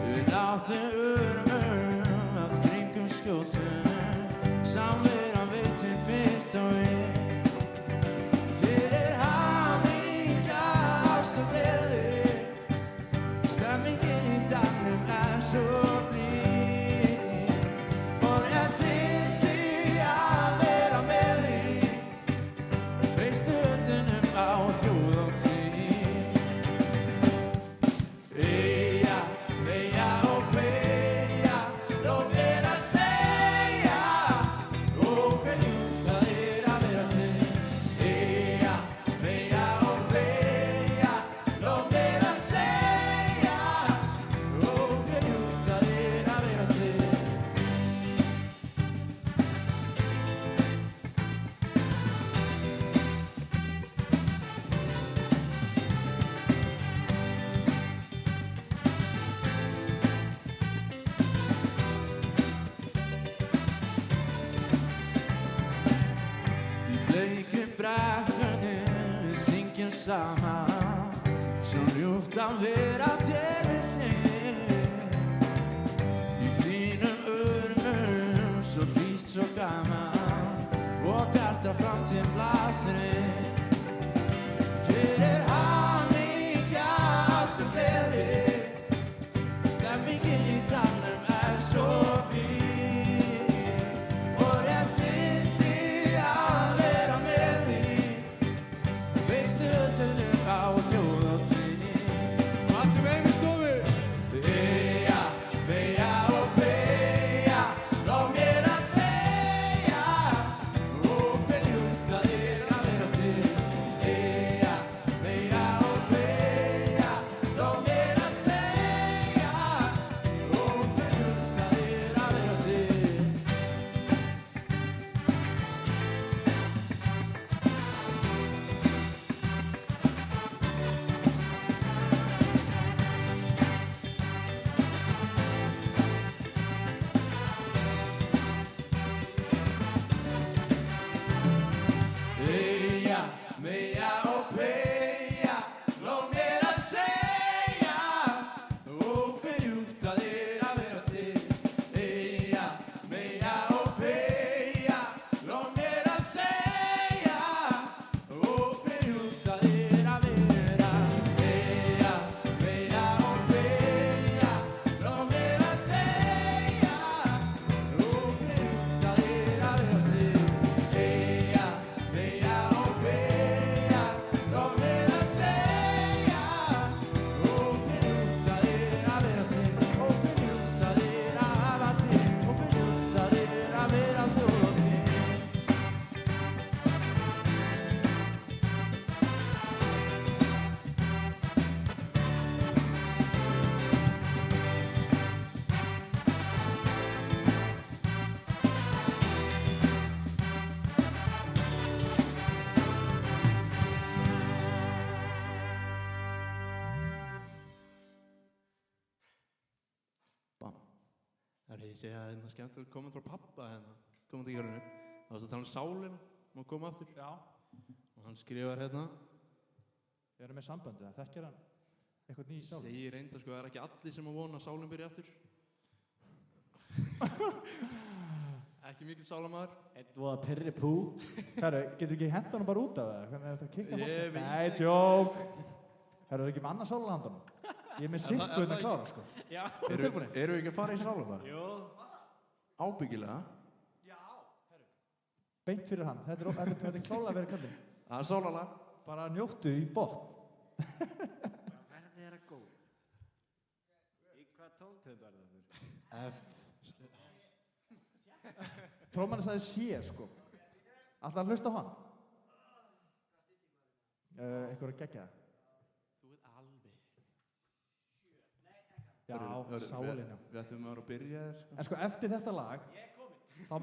Við láttum urmum allt kringum skjótum, samveran veitir byrgt og við. Fyrir hamingja, ást og gleði, stemmingin í dalnum svo blíð. Og ég týndi að vera með því, veistu öllunum á þjóð og tíð. Eyja, beygja og beygja, lóð mér að segja, hve ljúft það að vera til. Eyja, beygja og beygja, lóð mér að segja, hve ljúft það að vera til. Í bleikum brekkunni við syngjum saman, svo ljúft að vera þér við hlið. Í þínum urmum, svo hlýtt, svo gaman, og bjarta framtíð blasir við. Fyrir hamingja, ást og gleði, stemmingin í dalnum svo blíð. Og ég týndi að vera með því, veistu öllunum á þjóð og tíð. Og allir með í stofu. Eyja, beygja og beygja, lóð mér að segja, hve ljúft það að vera til. Eyja, beygja og beygja, lóð mér að segja, hve ljúft það að vera til. Eyja, beygja og beygja, lóð mér að segja, hve ljúft það að vera til. Eyja, beygja og beygja, lóð mér að segja, hve ljúft það að vera. Eyja, beygja og beygja, lóð mér að segja, hve ljúft það að vera til. Eyja, beygja og beygja, lóð mér að segja, hve ljúft það að vera til. Hve ljúft það að hafa til, hve ljúft það að vera þjóð og tíð. Bam. Herri, ég segi að skemmtilegt komment frá pappa komandi í hjörnum. Það varst að tala um sálina, má koma aftur. Já. Og hann skrifar hérna, Við erum með sambandi, það þekkir hann eitthvað ný sál. segir reynda sko, það er ekki allir sem að vona að sálinn byrja aftur. Ekki mikil sálamaður. Eitt voða Pirri Pú. Herru, getur ekki hent honum bara út af það? Hvernig er þetta að kikka Ég veit Nei, tjók. Herru, er ekki með annað sál á handanum? Ég er með sirku hérna að klára, sko. Já. Eru tilbúinir? Eru við ekki að fara í sálafar? Jú. Ábyggilega. Beint fyrir hann. Þetta er klálega verið kallinn. Það er sálalag. Bara njóttu í botn. Verði þeirra góð. Í hvað tóntönd var það? F. Trómanni sagði C, sko. Alltaf að hlusta á hann. Eitthvað að gegja það. Þú ert alveg. Já, sálinn, já. Við ætlum að vera að byrja þér, sko. En sko, eftir þetta lag, þá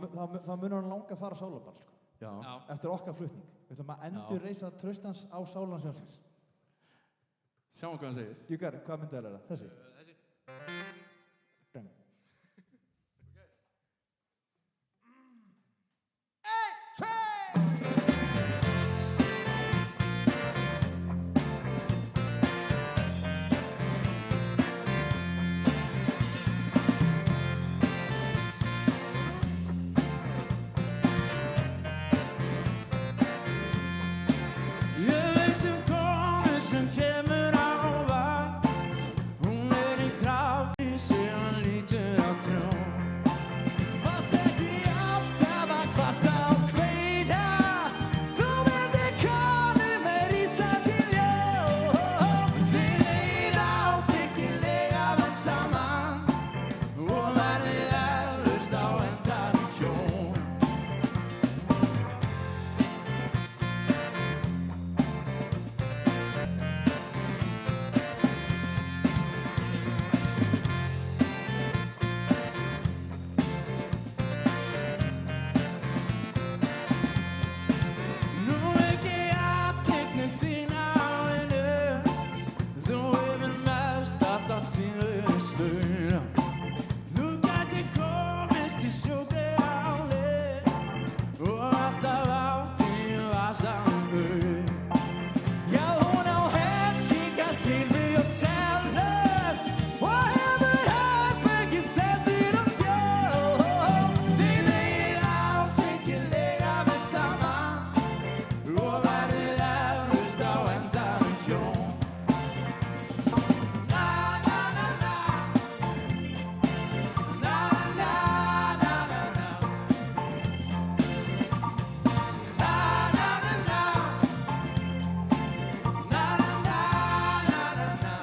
munur hann langa að fara á sálaball, sko. Já. Eftir okkar flutning. Við ætlum að endur reisa traustans á Sálans Jónsins. Sjáum hvað hann segir. Júkar, hvað myndi það vera? Þessi? Bang. Ég veit konu sem kemur áðan. Hún í krabbi sem hann lítur á trjón. Fast ekki alltaf að kvarta og kveina. Þú myndir konu með rísandi ljón. Þið leiða ábyggilega vel saman og verðið eflaust á endanum hjón. Nú ekki athygli þína á hennu. Þú hefur mest alla tíðu stuna. Þú gæti komist í sjúklega álið og alltaf átt í vasanum upp. Já, hún á hellinga silfri og sellur og hefur herbergi seldir og þjón. Þið eigið ábyggilega vel saman og verðið eflaust á endanum hjón. Na na na na. Na na na na na. Na na na na. Na na na na na.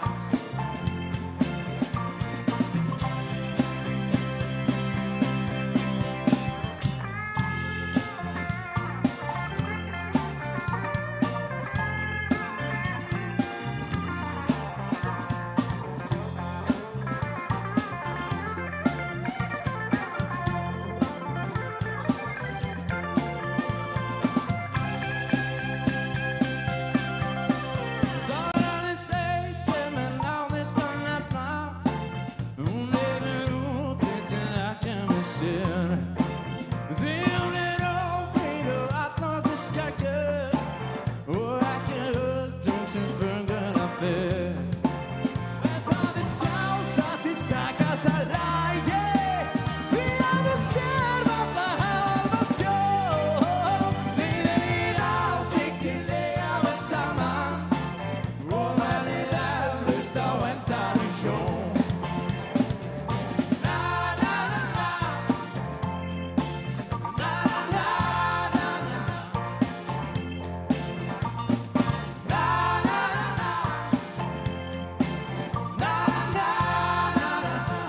Það aðeins eitt sem náðist að nefna. Hún hefur útlitið ekki með sér. Því hún ófríð og allnokkuð skeggur og ekki huldum sem fuglar ber. En það sjálfsagt í stakasta lagi, því að þú sér varla halva sjón. Þið eigið ábyggilega vel saman og verðið eflaust á endanum hjón. Na na na na. Na na na na na. Na na na na. Na na na na na.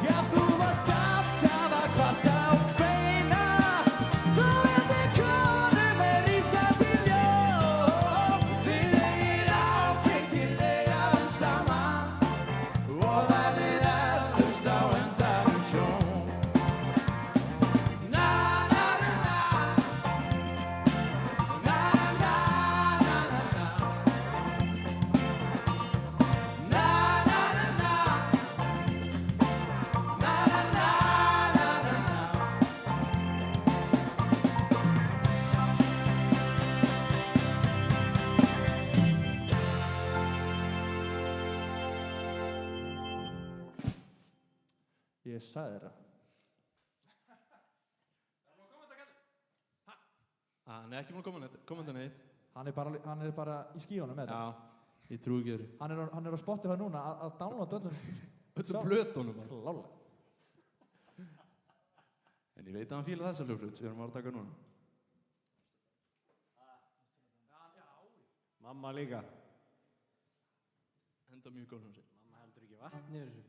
Já, þú varst alltaf að kvarta og kveina. Þú myndir konu með rísandi ljón. Þið eigið ábyggilega vel saman og verðið eflaust á endanum hjón. Na na na na. Na na na na na. Na na na na. Na na na na na na. Ég sagði þér það. Hann er ekki búinn að koma þetta neitt. Hann er bara í skíunum með þetta. Já. Ég trú ekki öðru. Hann er á Spotify núna að downloada Öllum plötunum bara. Klálega. En ég veit að hann fílar þessa hljóflut, við erum að taka núna. Mamma líka. Enda mjög góð hljómsveit. Mamma heldur ekki vatn yfir þessu.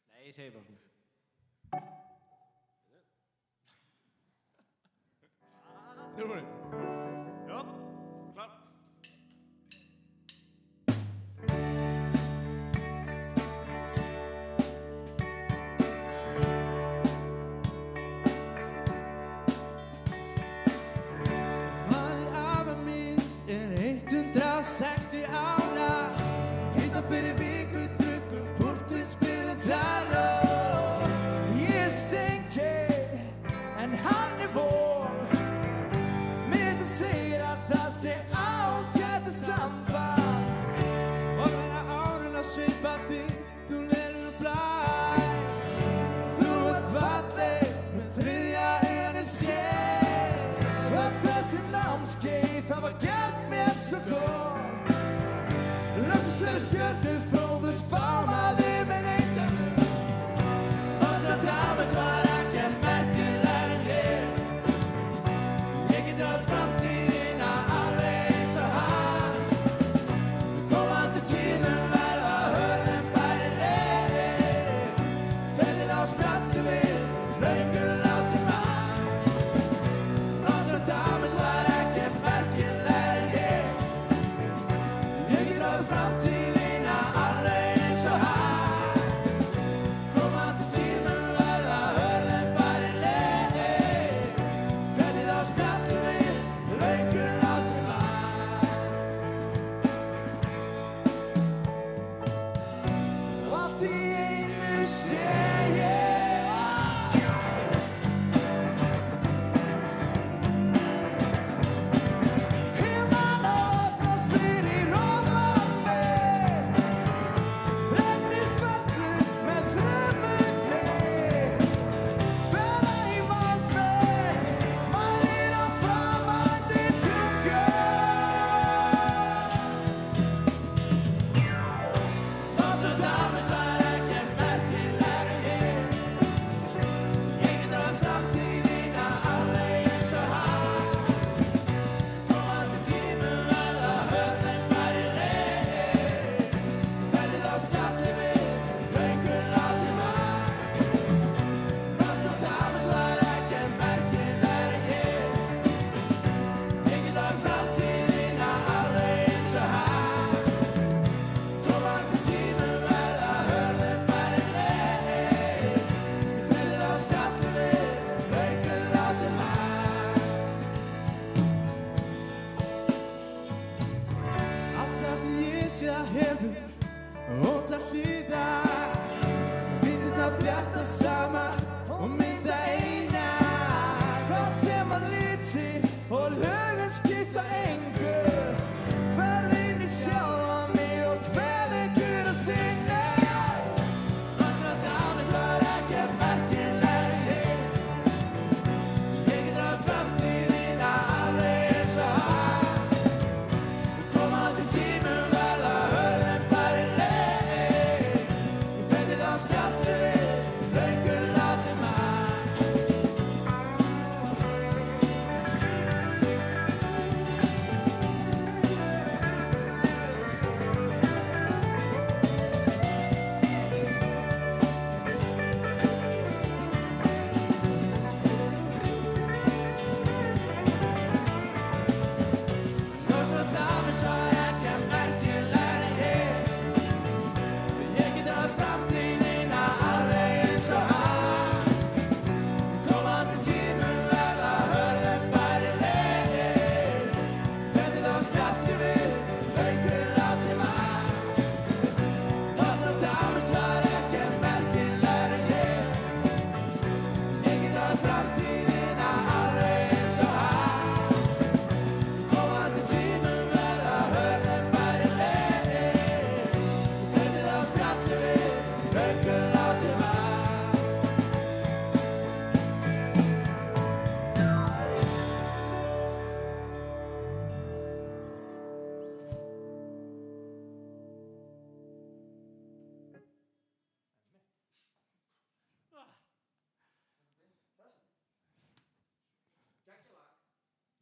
Nei, ég segi bara svona. Tilbúin. Já, klart. Hvað afa minnst 160 ára Heita fyrir viku drukkum Portvins byrðum tala Ég stinki en hann vor Mitt segir að það sé ágætt samband Og meina árin að svipa þig Þú lelur blæ Þú ert falleg með þriðja einu sér Og þessi námskeið það var gert mér svo góð Ljósastöru stjörnu fróður spámaði með neittanu Nostradamus var ekkert merkilegri en hér Ég get öll framtíðina alveg eins og hann Komandi tímum verða hörðum bærileg Stendið á spjalli við löngu látin mann Nostradamus var ekkert merkilegri en hér Ég get öll framtíðina alveg eins og hann Komandi tímum verða hörðum bærileg Stendið á spjalli við löngu látin mann Og allt í einu sé ég Himnan opnast fyrir ofan mig Regnið fellur með þrumugnni Vera í mannsveg Mælir á framandi tungu Nostradamus var ekkert merkilegri en ég Ég get öll framtíðina alveg eins og hann Komandi tímum verða hörðum bærileg Ferðið á spjalli við löngu látin mann Nostradamus var ekkert merkilegri en ég Ég get öll framtíðina alveg eins og hann Komandi tímum verða hörðum bærileg Ferðið á spjalli við löngu látin mann Allt það sem ég sé hefur ótal hliðar Myndirnar flétta saman og mynda eina Hvað sem að liti og lögum skipta engu Hverð inn í sjálfa mig og hverð ykkur að sinna Nostradamus var ekkert merkilegri en ég Ég get öll framtíðina alveg eins og hann Komandi tímum verða hörðum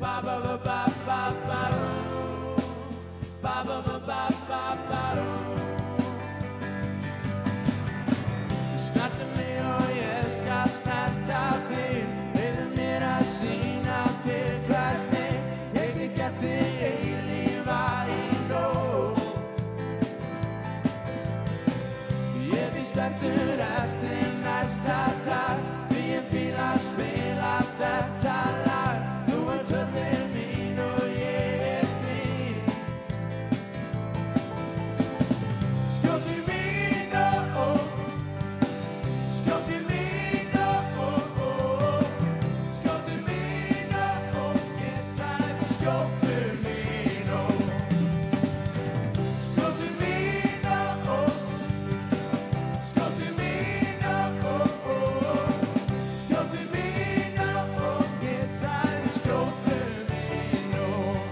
ba ba ba ba ba ba ba ba ba ba ba ba. Þú snertir mig og ég skal snerta þig. Leyfðu mér að sýna þig hvernig ég geti eilífa í nótt. Ég bíð spenntur eftir næsta dag, því ég fíla að spila þetta lag. Þú tröllin mín og ég þín. Skjóttu mín, oh oh. Skjóttu mín, oh oh oh. Skjóttu mín, oh oh. Ég sagði skjóttu mín, oh. Skjóttu mín, oh oh. Skjóttu mín, oh oh oh. Skjóttu mín, oh oh. Ég sagði skjóttu mín, oh.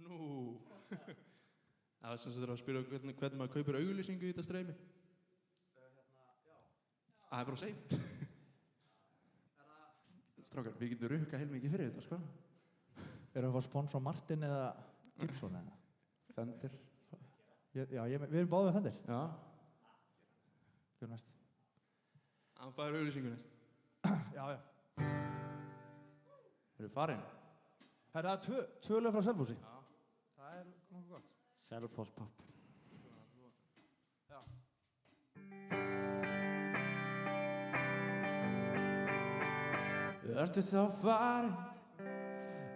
Nú. Það var sem sagt að spyrja hvernig maður kaupir auglýsingu í þetta streymi. Það er bara seint. Strákar, við getum rukkað heilmikið fyrir þetta, sko. Erum við að fá spons frá Martin eða Gibson eða? Fendir. Við erum báðið með Fendir. Já. Hver er næst? Hann fær auglýsingu næst. Já. Eru farin? Það er tvö lög frá Selfossi. Já. Það er nokkuð gott. Selfoss papp. Já. Ertu þá farin?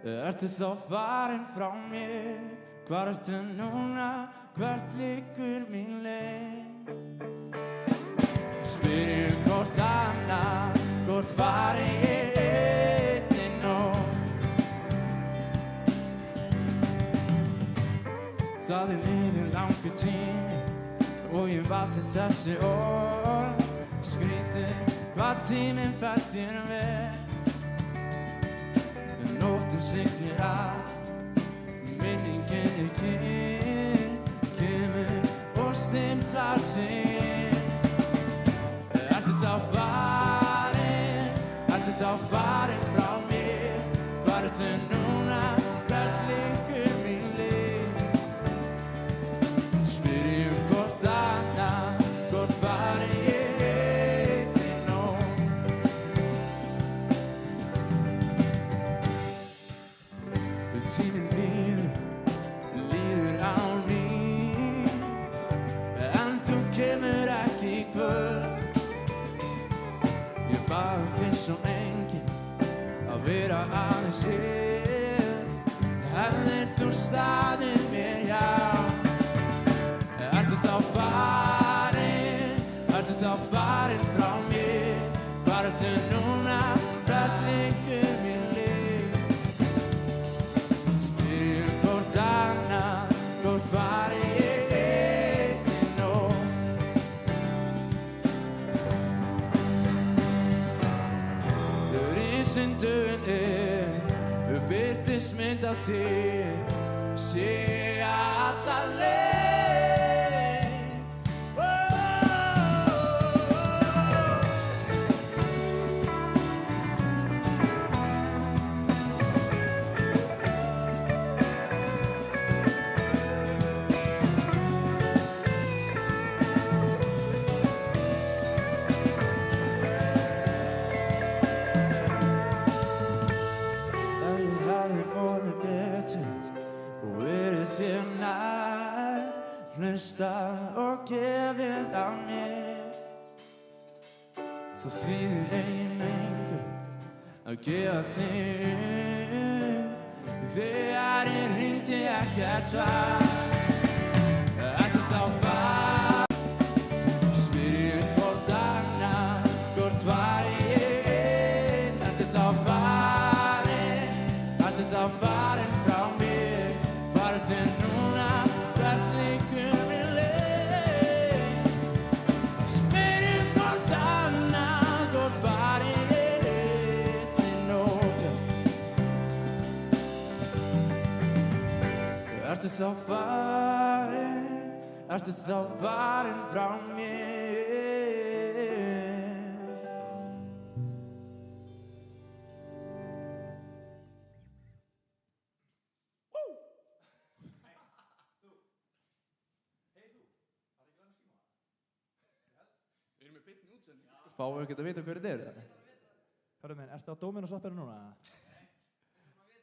Ertu þá farin frá mér? Hvar ertu núna? Hvert liggur mín leið? Spyrjum hvort annað, hvort fari ég einn í nótt. Það er liðinn langur tími og ég valdi þessi orð. Skrítið hvað tíminn fer þér vel. Nóttin signir að minningin er kemur og stimplar sig. Ertu þá farin frá mér? Hvar ertu núna? Hvert liggur mín leið? Spyrjum hvort annað, hvort fari ég einn í nótt. Tíminn líður án mín, en þú kemur ekki í kvöld. Ég bað fyrst sem enginn að vera aðeins hér. Hefðir þú staðið mér hjá? Ertu þá farin frá mér? Hvar ertu núna? Hvert liggur mín leið? Spyrjum hvort annað, hvort fari ég einn í nótt. Rísindun birtist mynd af þér, sé alla leið. Hlusta og gefið af mér. Það þýðir eigin engu að gefa þig þegar ég hringdi ekkert svar. Ertu þá farin? Spyrjum hvort annað, hvort fari ég einn? Ertu þá farin frá mér? Hvar ertu núna? Hvert liggur mín leið? Spyrjum hvort annað, hvort fari ég einn í nótt. Ertu þá farin frá mér? Fáum við ekkert að vita hver þetta er? Hörðu minn, ertu á Dominos opperu núna?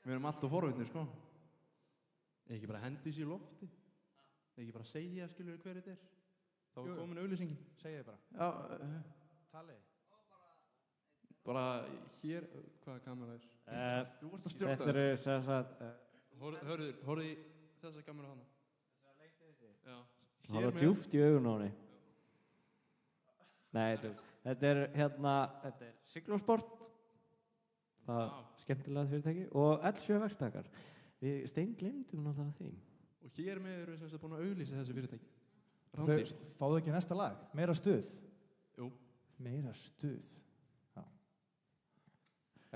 Við erum alltaf forvitnir, sko. Ekki bara hendi sér í lofti. Ekki bara segja, skilur hver þetta er. Þá er komin auglýsingin. Segja þið bara. Já, Talið. Bara hér, hvaða kamera er? þú ert að stjórna Þetta eru sem sagt... Horfðu í þessa kamera hana. Þessa leikstýrisi? Já. Það var djúpt í augun á henni. Nei, þetta er Siglósport, það skemmtilega fyrirtæki, og L7 verktakar. Við steingleymdum náttúrulega þeim. Og hér með eru við búin að auglýsa þessu fyrirtæki. Þau fáðu ekki næsta lag? Meira stuð? Jú. Meira stuð? Já.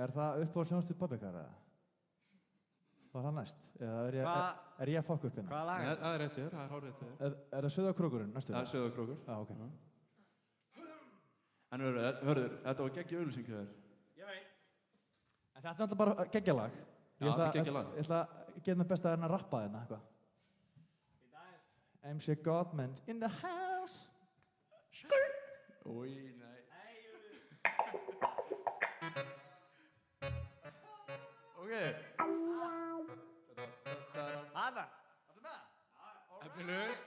Er það upp á hljónstuð Babbikar eða? Var það næst? Eða er ég að fokka upp hérna? Hvaða lag? Nei, það er rétt við þér, það er hár rétt við þér. Er það Sauðakrókurinn næstu? Það er Sauðakrókur. Já, ok. En hörður, þetta var geggjum auglýsing hjá þér. En þetta er náttúrulega bara geggjalag. Já, þetta er geggjað lag. Ég ætla að geta mér best að hérna rappa hérna eitthvað. MC Godman in the house. Új, nei. Ok. Hanna! Efnilegur.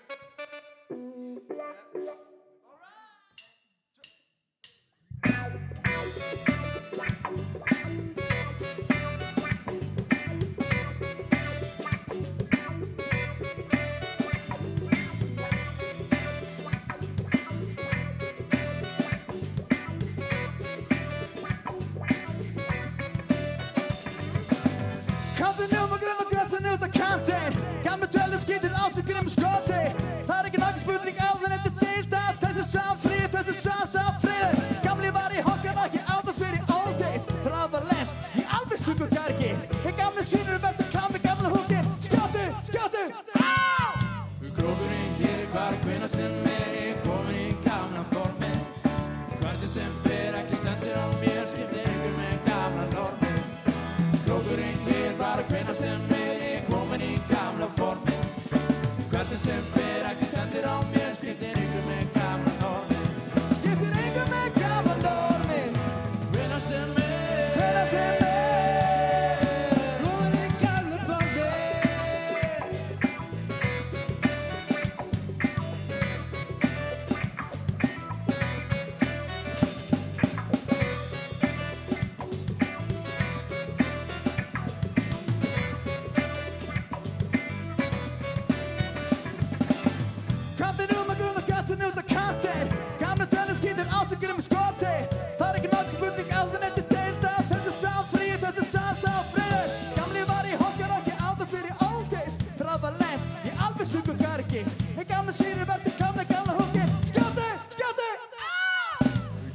Kanten nummer grunn og gassen ut av kanten. Gamle tøller skitter av seg glemmer skåte. Tar ikke noen spurning av den etter tiltatt. Tøtter samfri, tøtter samfri. Gamle var i hokken, ikke out of it i all days. Travalent, i alveg sjuk og gargi. I gamle syner vært å klamme gamle huggen. Skåte, au! Krókurinn gerir hvar hvenær sem ég komin í gamla formin. Hvernig sem fer ekki stendur á mér, skiptir ykkur með gamla normin. Krókurinn gerir hvar hvenær sem ég komin í gamla formin. Hvernig sem fer ekki stendur á mér, skiptir ykkur með gamla normin. Skiptir ykkur með gamla normin. Hvenær sem komin í gamla formin. Kanten nummer grunn og gassen ut av kanten. Gamle tøller skitter av seg glemmer skåte. Tar ikke noen spurning av den etter tiltatt. Tøtter samfri, tøtter samfri. Gamle var i hokken, ikke out of it i all days. Travalent, i alveg sjuk og gargi. En gamle syner vært å klamme gamle huggen. Skåte, au!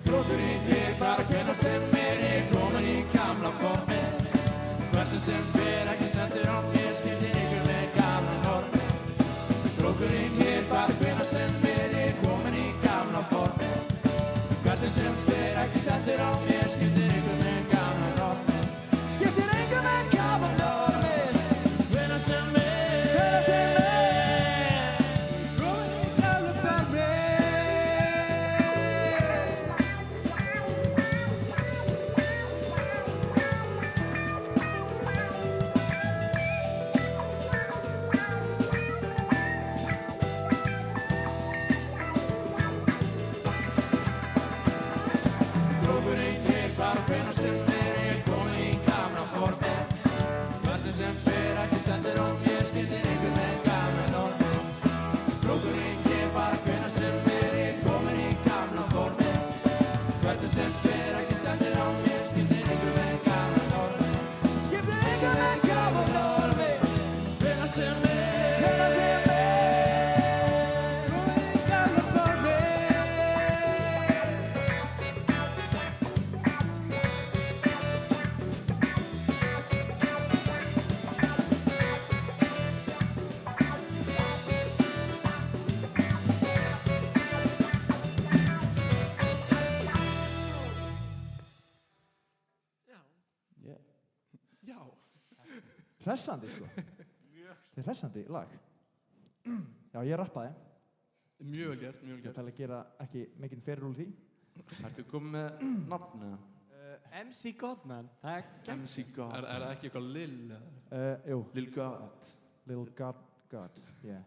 Krókurinn gerir hvar hvenær sem ég komin í gamla formin. Hvernig sem fer ekki stendur á mér, skiptir ykkur með gamla normin. Krókurinn gerir hvar hvenær sem ég komin í gamla formin. Hvernig sem fer ekki stendur á mér, skiptir ykkur með gamla normin. Skiptir ykkur með gamla normin. Hvenær sem komin í gamla formin. Krókurinn gerir hvar hvenær sem ég komin í gamla formin. Hvernig sem fer ekki stendur á mér, skiptir ykkur með gamla normin. Krókurinn gerir hvar hvenær sem ég komin í gamla formin. Hvernig sem fer ekki stendur á mér, skiptir ykkur með gamla normin. Skiptir ykkur með gamla normin. Hvenær sem Hvenær sem komin í gamla formin. Já. Hressandi sko. Þetta er hressandi lag. Já, ég rappaði. Mjög vel gert, mjög vel Ég gert. ætla að gera ekki mikinn fyrir úr því. Ertu komið með nafn eða? MC Godman, það er gegn. MC God. Er það ekki eitthvað lill? Jú, Lil God. Little God, yeah.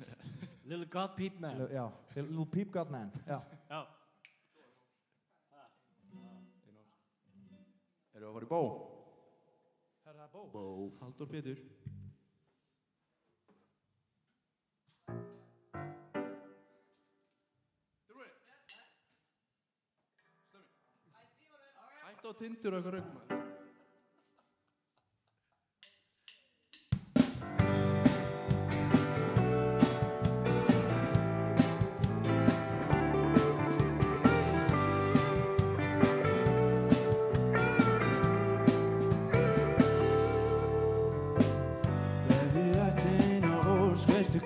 Little God Peep Man. Já, Little Peep God Man, já. Já. Eru að fara í bó? Er það bó? Halldór Pétur. Ættu á Tindur og eitthvað raugum.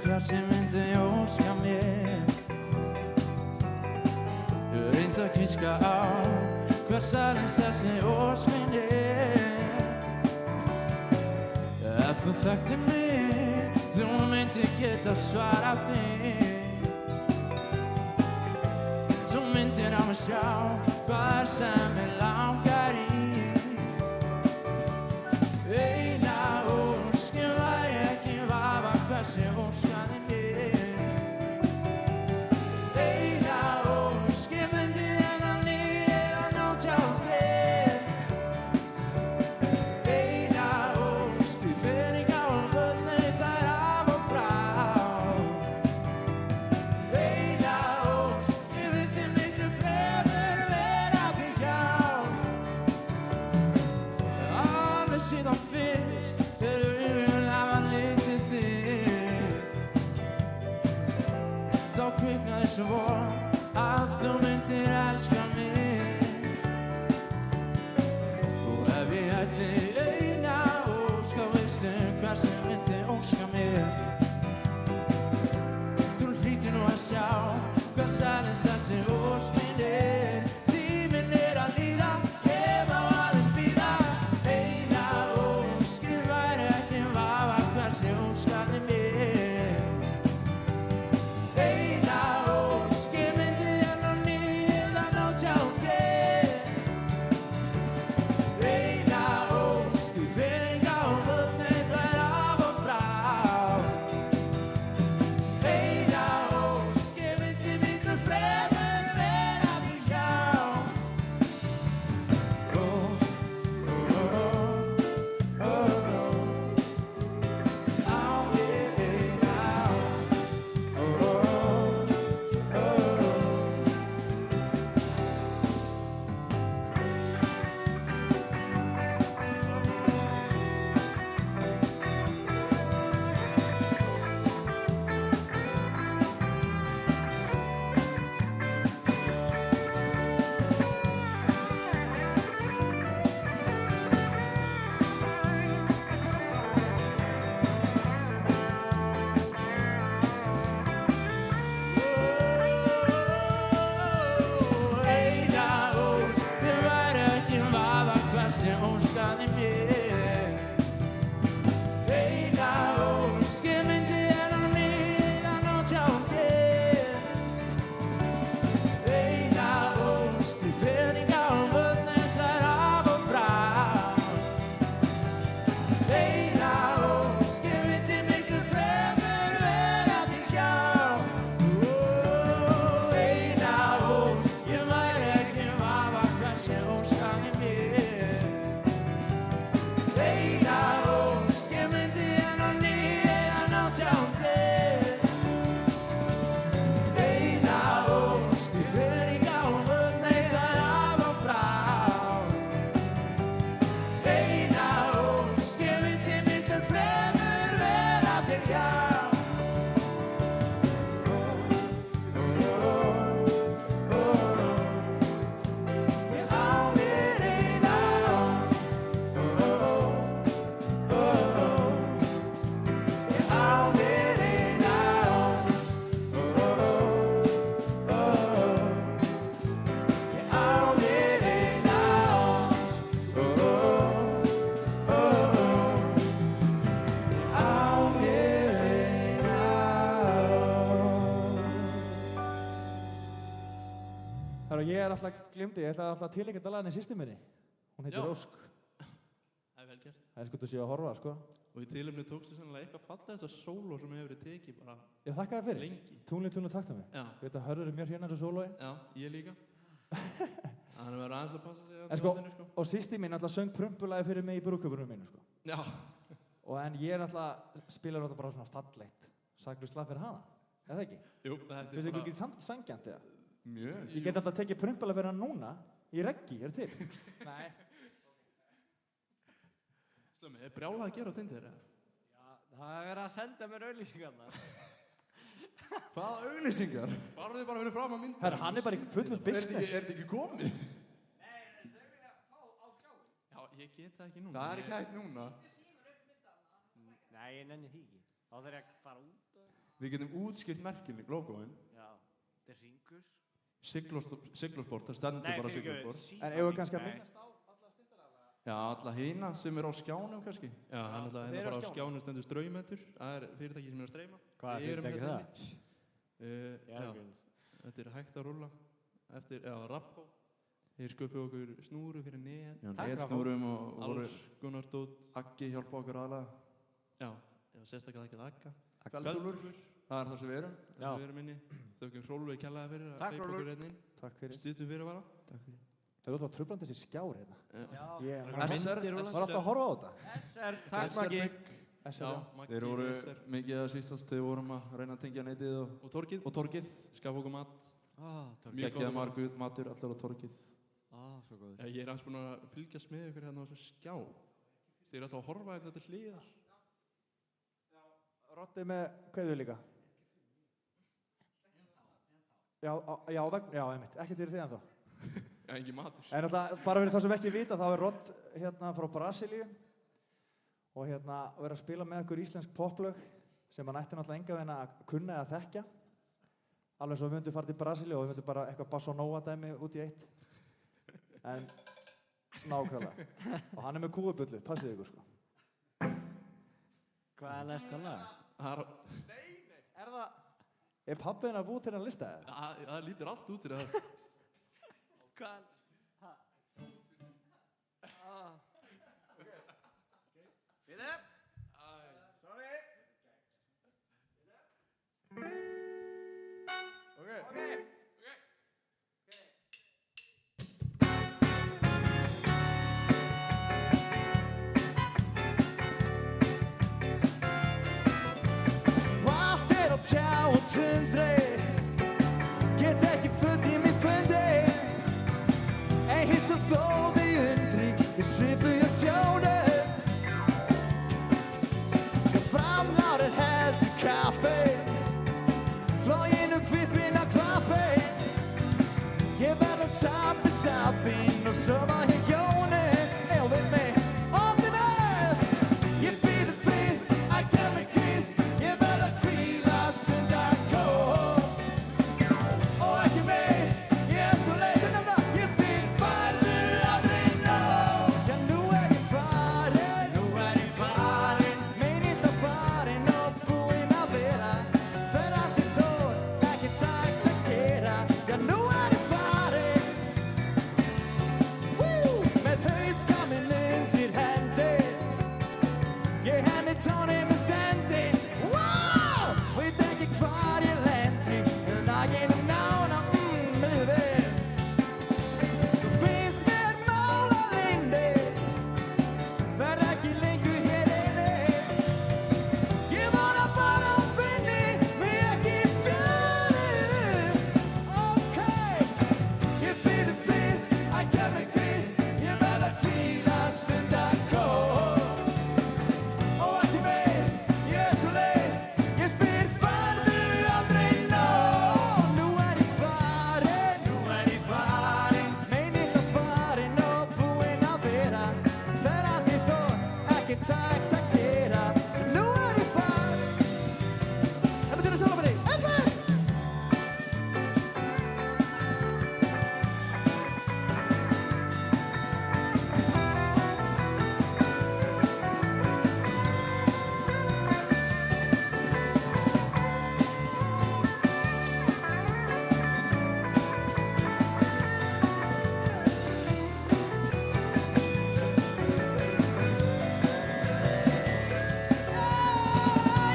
Hver sem myndi óska mér. Ég reyndi að giska á hvers aðeins þessi ósminni ef þú þekktir mig þú myndir geta svarað því þú myndir á mig sjá hvað sem mig langar í eina óskin væri ekki vafa hversi óskaði mér eina óskin myndi hennar nýja nótt hjá þér eina ósk því peninga og börni þær af og frá eina ósk ég vildi miklu fremur vera þig hjá alveg síðan fyrst augun hafa litið þig þá kviknaði svo von að þú myndir elska mig og ef ég ætti eina ósk þá veistu hver sem myndi óska mér þú hlýtur nú að sjá hvað sælist þessi ósk mín tíminn að líða ég má aðeins bíða eina ósk ég væri ekki vafa hversi óskaði mér eina ósk ég myndi hennar nýja nótt hjá þér eina ósk því peninga og börni þær af og frá eina ósk ég vildi miklu fremur vera þig hjá á mér eina eina ósk ég væri ekki vafa hversi óskaði mér eina ósk ég myndi hennar nýja nótt hjá þér eina ósk því peninga og börni þær af og frá eina ósk ég vildi miklu fremur vera þig hjá eina ósk ég væri ekki vafa hversi óskaði mér eina ósk ég myndi hennar nýja nótt hjá þér eina ósk því peninga og börni þær af og frá eina ósk ég vildi miklu fremur vera þig hjá ég á mér eina ég á mér eina ég á mér eina á mér eina Herra, ég alltaf glemdi, ég ætla alltaf að tilengja laginni sýstu minni. Hún heitir Já. Ósk. Það er vel gert. Það er sko að sé að horfa, sko. Og í tilefni tókstu sannlega eitthvað fallegasta sóló sem hefur verið tekið bara Ég þakka þér fyrir. lengi. Túnli takta mig. Já, Ég veit að Hörður er mér hérna eins og sólói. já, ég líka. Þannig verður aðeins að passa sig En að sko, þjóðinni, sko. og sýsti mín alltaf söng prumpulagi fyrir mig í brúðkaupinu mínu, sko. Já, Og en ég er alltaf, spilar þetta bara svona fallegt. Saklaust slag fyrir hana. Er það ekki? jú, þetta Finnst ykkur ekki sangjant eða? Mjög. Ég get alltaf tekið prumpulagi fyrir hann núna, í reggi, er til? Nei. Slömi, er brjálað að gera á Tinder, eða? Það er verið að senda mér auðlýsingarnar. Hvaða auglýsingar? Farðu þið bara fyrir fram að mynda? Herra, hann er bara í fullum business. Er þetta ekki komið? Já, ég get það ekki núna. Það er ekki hægt núna. Nei, ég nenni því ekki. Þá þarf ég að fara út og... Við getum útskipt merkilni, logoinn. Já, þetta er hringur. Siglusport, það stendur bara Siglusport. En eigum við kannski að minnast á alla styrstaraðala? Já, alla hina sem eru á skjánum kannski. Já, hann alltaf Þeir eru á bara á skjánum. skjánum stendur Straumendur. Það er fyrirtæki sem er að streyma. Hvað Við erum fyrirtæki hérna það? Já, þetta er hægt að rúlla eftir, Raffo. Þeir sköpuðu okkur snúru fyrir net. Já, Takk, netsnúrum og voru Alls konar dót. Aggi hjálpa okkur aðalega. Já, sérstaklega ekki að Agga. Kveldúlfur, það er það sem við erum. Það sem við erum inni. Þökkum Hrólfi kærlega fyrir að Takk, hleypa Hrólfur. okkur hérna inn. Takk fyrir. Stuttum fyrir að vara. Það eru alltaf tröflandi þessi skjár hérna. Ég SR, var alltaf að horfa á þetta. SR, takk Maggi. Já, Maggi, Þeir voru SR mikið að sístast þegar við vorum að reyna að tengja netið og Torkið. og torkið. Skaf okkur mat. Gekkjaði matur, allar á torkið. Svo góður. Ég er aðeins búinn að fylgjast með ykkur hérna á þessu skjá. Þeir eru alltaf að horfa hérna til hliðar. Roddi með kveðu líka. Já, einmitt. Ekkert fyrir þig ennþá. Já, engin matur. En alltaf, bara fyrir það sem ekki vita, þá er Rodd hérna frá Brasilíu og hérna verið að spila með okkur íslensk poplög sem hann ætti náttúrulega enga veginn að kunna eða þekkja. Alveg svo við myndum fara til Brasilíu og við myndum bara eitthvað Bossa Nova dæmi út í eitt. En nákvæmlega. Og hann er með kúabullu, passið ykkur sko. Hvað er næsta lag? Er það... Er pabbi hennar búið til að lista það? Það lítur allt út í það. Hvað? Allt er á tjá og tundri, get ekki fullt í mig fundi. En hist og þóði undri, ég svipu ég sjónu. Ég framláður held í kappi, flógin og kvippin á kvappi. Ég verða sabbin og svo var ég hjónu. Ég vil mig, ótti með, ég býður frið, að gef mig gríð. Ég verða hvíla stundar góð. Og ekki mig, ég er svo leið. Ég spyr, færðu aldrei nóg? Já, nú er ég farin, meinilla farin og búinn að vera. Ferandi þór, ekki takt að gera. Já, nú er ég farin, með hauskaminn undir hendi. Ég henni tóni með sendi. Veit ekki hvar ég lendi, naginn og nána, lífið. Þú finnst mér mála lindi, verð ekki lengur hér inni. Ég vona bara að finni mig ekki í fjörðum. Ok, ég býður frið, að gef mig gríð. Ég verð að hvíla stundar góð. Og ekki meir, ég er svo leið. Ég spyr, færðu aldrei nóg? Nú er ég farin, meinilla farin og búinn að vera. Ferandi þór, ekki takt að gera. Nú er ég farin. Ef við til að sjálfa fyrir þig, tvö.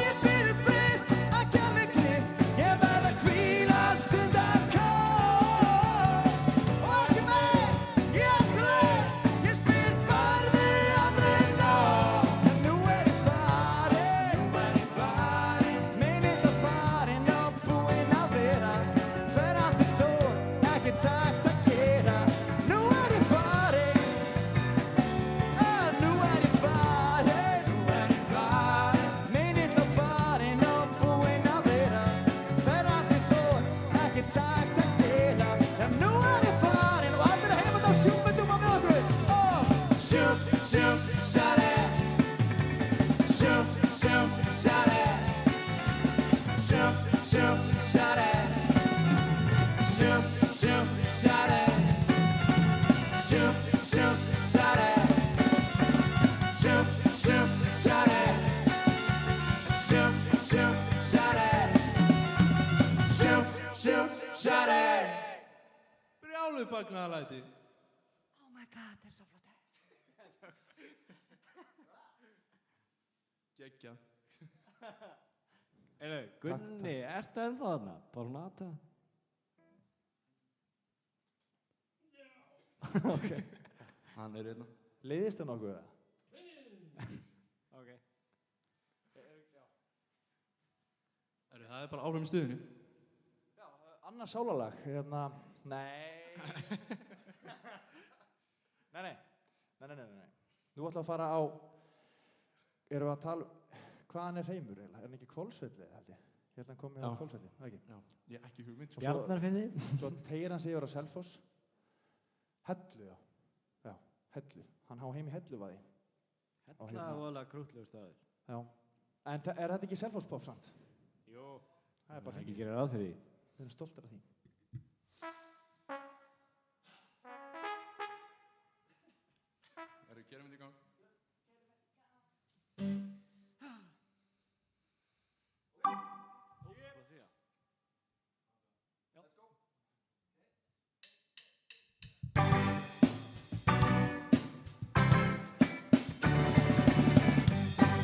Ég býður frið, að gef mig gríð. Ég verð að hvíla stundar góð. Og ekki meir, ég er svo leið. Ég spyr, færðu aldrei nóg? Já, nú er ég farin, meinilla farin og búinn að vera. Ferandi þór, ekki takt að gera. Nú er ég farin, nú er ég farin, meinilla farin og búinn að vera. Ferandi þór, ekki takt að gera. Já, nú er ég farin og allir heima þá sjúpendum á með okkur. Sjúp, sjúp, sari. Sjúp, sjúp, sari. Sjúp, sjúp, sari. Sjúp, sjúp, fagnaðarlæti. Oh my god, þetta er svo flott. Gekkja. Gunni, ertu ennþá þarna? Bara nata? Ok. Hann er hérna. Leiðist þau nokkuð það? Ok. Það er bara áfram í stuðinu. Já, annars sálalag, hérna, nei. Nei. Nú ætlum við að fara á, erum við að tala, hvaðan er Hreimur eiginlega? Er hann ekki Hvolsvelli, held ég? Ég held að hann kom með á Hvolsvelli, það ekki? Já, ég hef ekki hugmynd. Bjarnarfirði? Svo tegir hann sig yfir á Selfoss. Hellu, já. Já, Hellu. Hann á heim í Helluvaði. Hella er voðalega krútlegur staður. Já. En er þetta ekki Selfoss pop samt? Jú. Það er bara Ekki fengið. gera ráð fyrir því. Við erum stoltir af því. Gerum þetta í gang.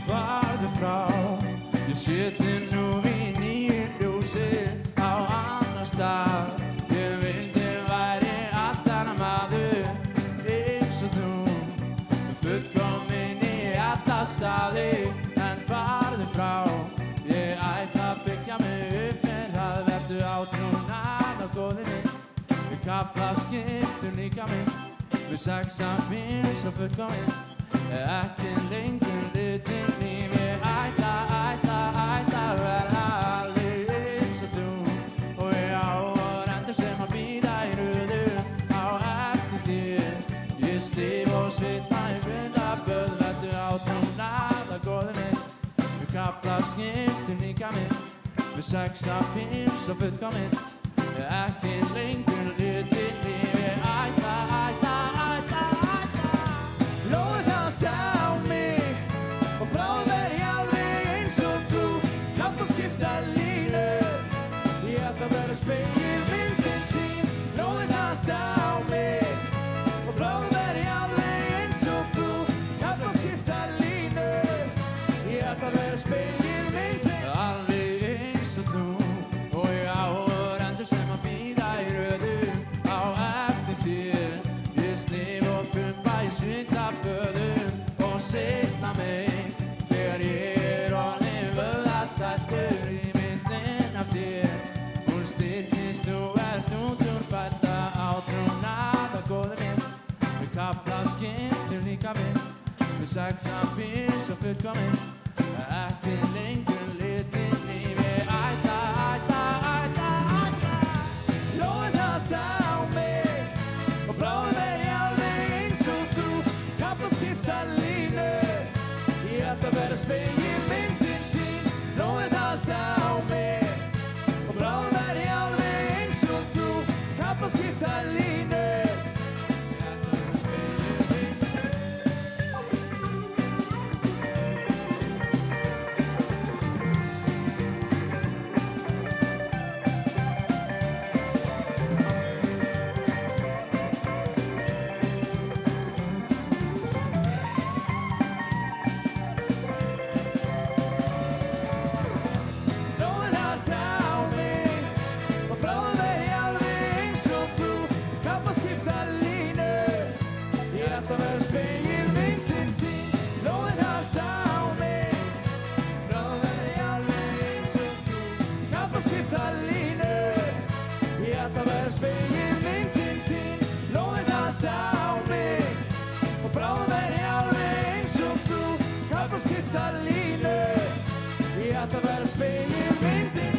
Farðu frá, ég sé þig nú í nýju ljósi á annar stað. Ég vildi væri allt annar maður eins og þú, fullkominn í alla staði. En farðu frá, ég ætla að byggja mig upp með það. Vertu átrúnað á góði minn, við kafla skiptum líka minn, við sexa bíls og fullkominn. Ekki lengur litin lífi, ætla að verða alveg eins og þú. Og ég á áhorfendur sem að bíða í röðu á eftir þér. Ég slíf og svitna í svindaböð, vertu átrúnað að góði minn, við kafla skiptum líka minn, við sexa píls og fullkominn. Ekki lengur litin lífi, ætla Lóðast á mig og bráðum verð ég alveg eins og þú. Klátt og skipta línu, ég ætla að vera spegilmyndin þín. Lóðast á mig og bráðum verð ég alveg eins og þú. Klátt og skipta línu, ég ætla að vera spegilmyndin. Alveg eins og þú, og ég á áhorfendur sem að bíða í röðu á eftir þér. Ég snif og pumpa í svindaböðum og seinna mig þegar ég er orðinn vöðvastæltur í myndin af þér. Hún styrkist, þú ert út úr bæta, átrúnað að góði minn, við kafla skiptum líka minn, við sexa píls og fullkominn. Ekki lengur litin lífi, ætla Lóðast á mig og bráðum verð ég alveg eins og þú. Kafla skipta línu, ég ætla að vera spegilmyndin þín. Lóðast á mig og bráðum verð ég alveg eins og þú. Kafla skipta línu, ég ætla að vera spegilmyndin. Lóðast á mig og bráðum verð ég alveg eins og þú. Kafla skipta línu, ég ætla að vera spegilmyndin þín. Lóðast á mig, bráðum verð ég alveg eins og þú. Kafla skipta línu, ég ætla að vera spegilmyndin þín. Lóðast á mig og bráðum verð ég alveg eins og þú. Kafla skipta línu, ég ætla að vera spegilmyndin.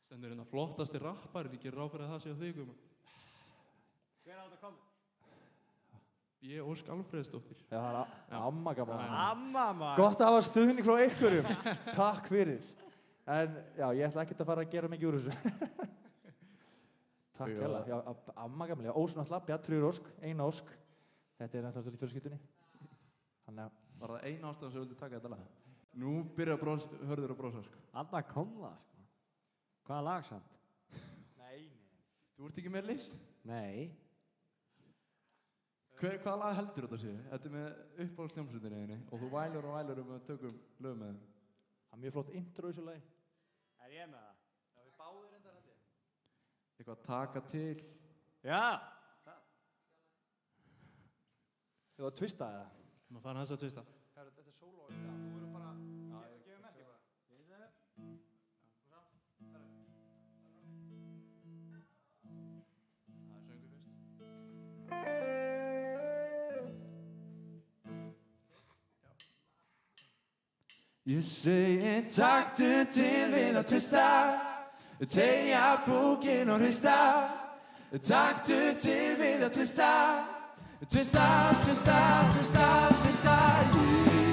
Stendur hérna flottasti rapparinn, ég gerir ráð fyrir að það sé á þig, Hver á þetta komið? Ég Ósk Alfreðsdóttir. Já, það er amma gaman. Amma maður. Gott að hafa stuðning frá ykkurum. Takk fyrir. En já, ég ætla ekkert að fara að gera mikið úr þessu. Takk Já. hella. Já, amma gamli. Ós náttúrulega, Bjartrúður Ósk, Eina Ósk. Þetta er náttúrulega í fjölskyldunni. Þannig að Var það eina ástæðan sem vildi taka þetta lag? Nú byrja hörður að brosa, sko. Alma kom það, sko. Hvaða lag samt? Þú ert ekki með list? Nei. Hvaða lag heldur þetta séu? Þetta er með uppáhaldsljómsveitinni þinni og þú vælir og vælir að tökum lög með þeim. það er mjög flott intro í þessu lagi. Er ég með það? Já, við báðir reyndar held ég. Eitthvað að taka til. Já. Þú var að twista eða? Maður fann hans að tvista. Herru, þetta er sóló. Já, þú verður bara, gefur merki bara. Það er söngur fyrst. Ég segi taktu til við að twista, tegja búkin og hrista. Taktu til við að twista, twista, twista, twista, twista.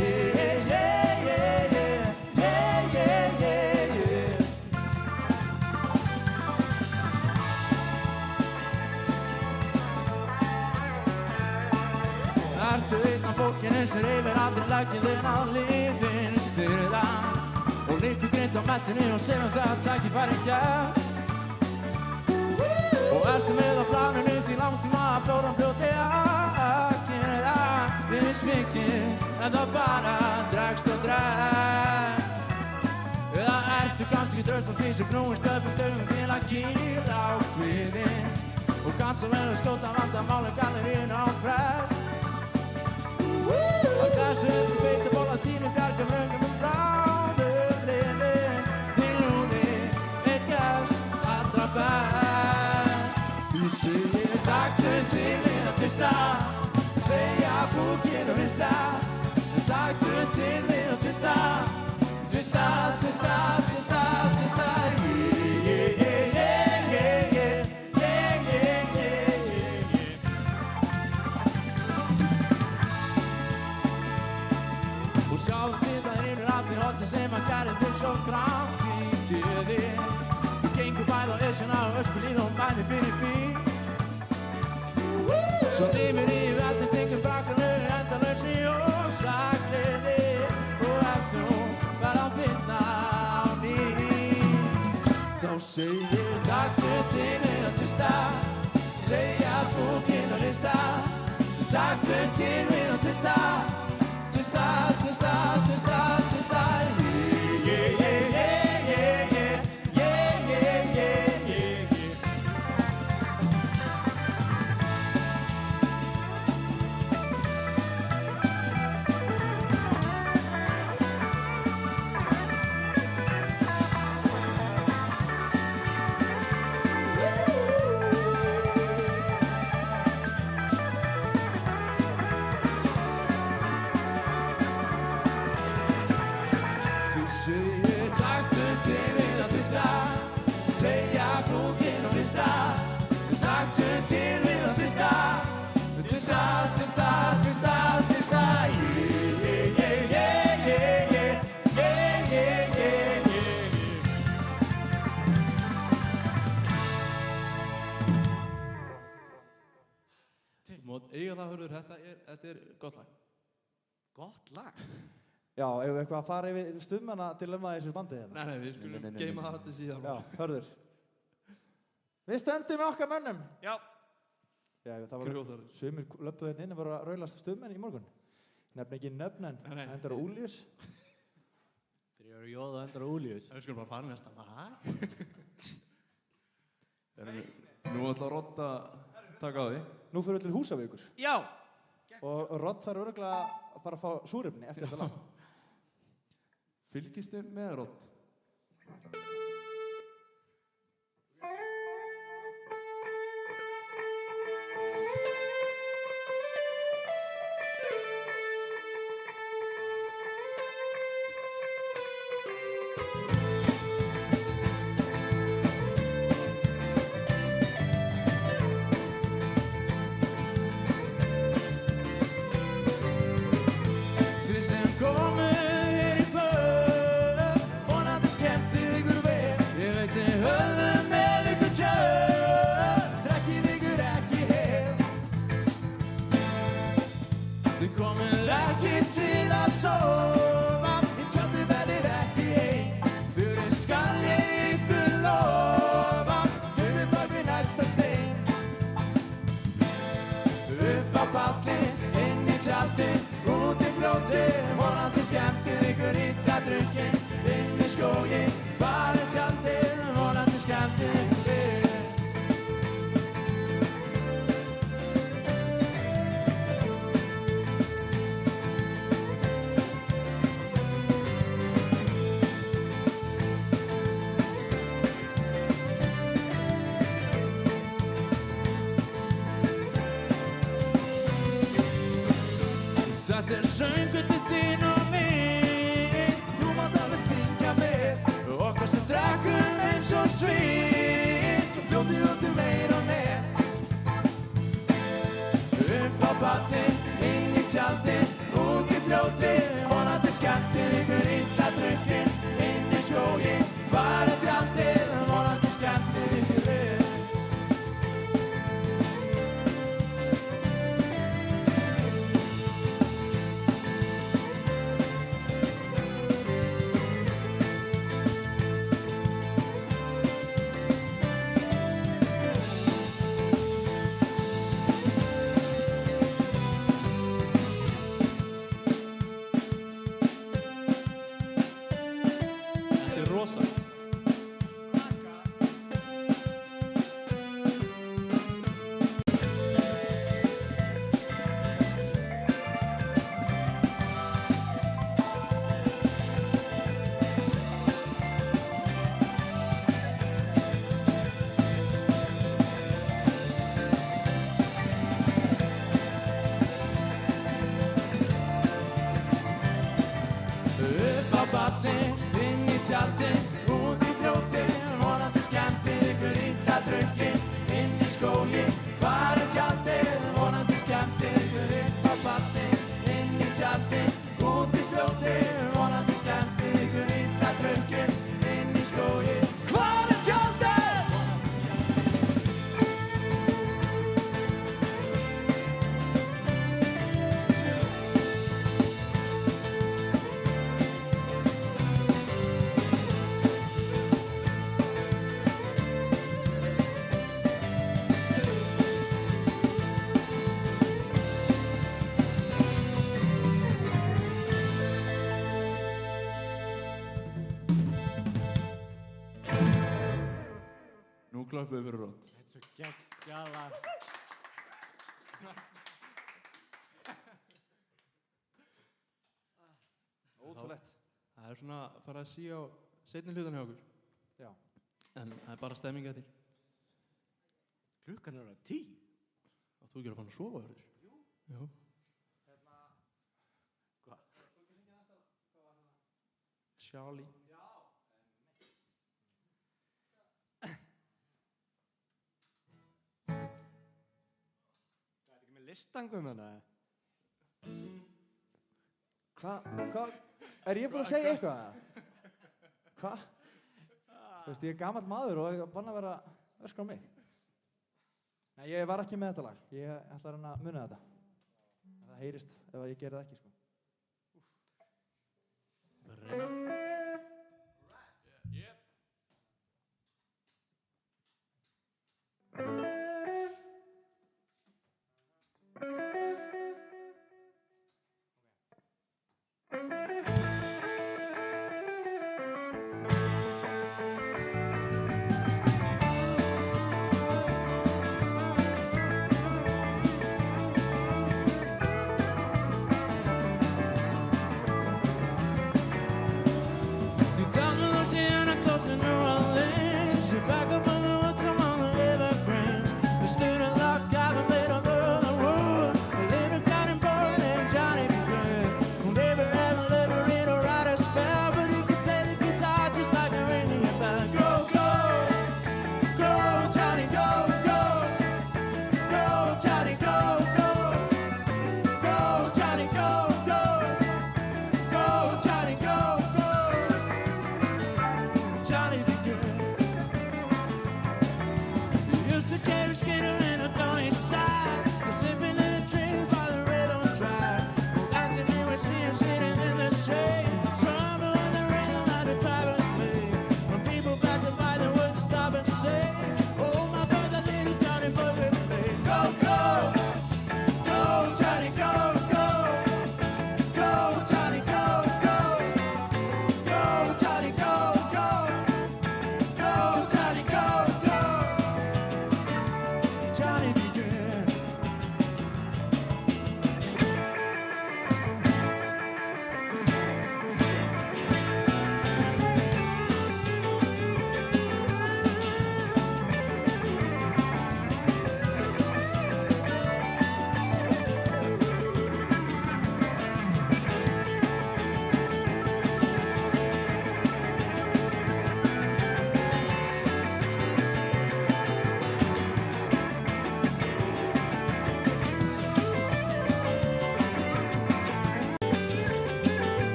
Yeah, yeah, yeah, yeah, yeah, yeah, yeah, yeah. Ertu einn af fólkinu sem reyfir aldrei lagið á liðin styrða og liggur greint á mettinu og segum það tækifæri gefst. Og ertu með á planinu því langtíma að fjóran fljótlega að gera það við smikið en það bara dregst og dregst. Eða ertu kannski ekki draust á því sem knúin stöfum dögum til að kýla á kviðin og kannski vel við skjóta vandamáli gallerínu á prest. Að glæstu þú feita bóla tínu bjargum röngum bráðum liði því lúði gefst allra best. Því segir taktu til við að twista, segja búkin og hrista. Taktu til við að twista, twista, twista, twista, twista. Yeah, yeah, yeah, yeah, yeah, yeah, yeah, yeah, yeah, yeah. Og sjáðu við það reynir allir hóttir sem að gæri fyrir svo grátt í geði. Þú gengur bæð á esjuna og öskulíð og bæði fyrir bíl. Svo lifir í veldi stingum bakalögur endalaus í ósagliði og ef þú verð að finna á ný þá segir taktu til við að twista, segja búkin og hrista. Taktu til við að twista, twista, twista, twista, twista. Yeah, yeah, yeah, yeah, yeah, yeah, yeah, yeah, yeah, yeah. Þú segir taktu til við að twista, tegja búkin og hrista. Taktu til við að twista, twista, twista, twista, twista. Yeah, yeah, yeah, yeah, yeah, yeah, yeah, yeah, yeah, yeah. Þú mátt eiga það hörður, þetta er gott lag. Gott lag. Já, ef við eitthvað að fara yfir stuðmana til í þessu bandi hérna. Nei, við skulum geima það til síðan. Já, hörður. Við stöndum með okkar mönnum. Já. Já, það var Grjóþarður. sumir löppuðu hérna inn og voru að raulast stuðmenn í morgun. Nefn ekki nöfn en Nei. endur á Úlius. Þeir eru Jóð og Endur og Úlius. Við skulum bara fara næsta lag. Nú ætla Rodda að taka á því. Nú fyrir við til Húsavíkur Já. og Rodd þarf örugglega að fara að fá súrefni eftir þetta lag. Fylgistu með Rodd? Þið sem komu hér í kvöld, vonandi skemmtið ykkur vel. út í fljóti, vonandi skemmtið ykkur illa drukkin, inn í skógi, falið tjaldið, vonandi skemmtið ykkur. Þetta söngur til þín og mín, þú mátt alveg syngja með, okkar sem drekkum eins og svín, svo fljótið út til meir og með. Upp á badni, inn í tjaldi, út í fljóti, vonandi skemmtið ykkur illa drukkin, inn í skógi, hvar er tjaldið, vonandi skemmtið ykkur við. Þetta er rosa. Upp á badni, inn í tjaldi, út í fljóti, vonandi skemmtið ykkur illa drukkin, inn í skógi, hvar er tjaldið, vonandi skemmtið ykkur upp á badni, inn í tjaldi, út í fljóti, vonandi skemmtið ykkur illa drukkin, inn í skógi, hvar er tjaldið? Nú klöppum við fyrir rót. Þetta er svo geggjað lag. Ótrúlegt. Það er svona að fara að síga á seinni hlutan hjá okkur. Já. En það er bara stemming eftir. Klukkan er að 10. Og þú ekki að fara að sofa þér? Jú. Hvað? Charlie. Það er ekki með listangum hana? Hvað? Er ég búinn að segja eitthvað? Hvað? Þú veist, ég er gamall maður og ég er bann að vera öskra á mig. Nei, ég var ekki með þetta lag. Ég ætla að reyna að muna þetta. Það heyrist ef ég geri það ekki, sko.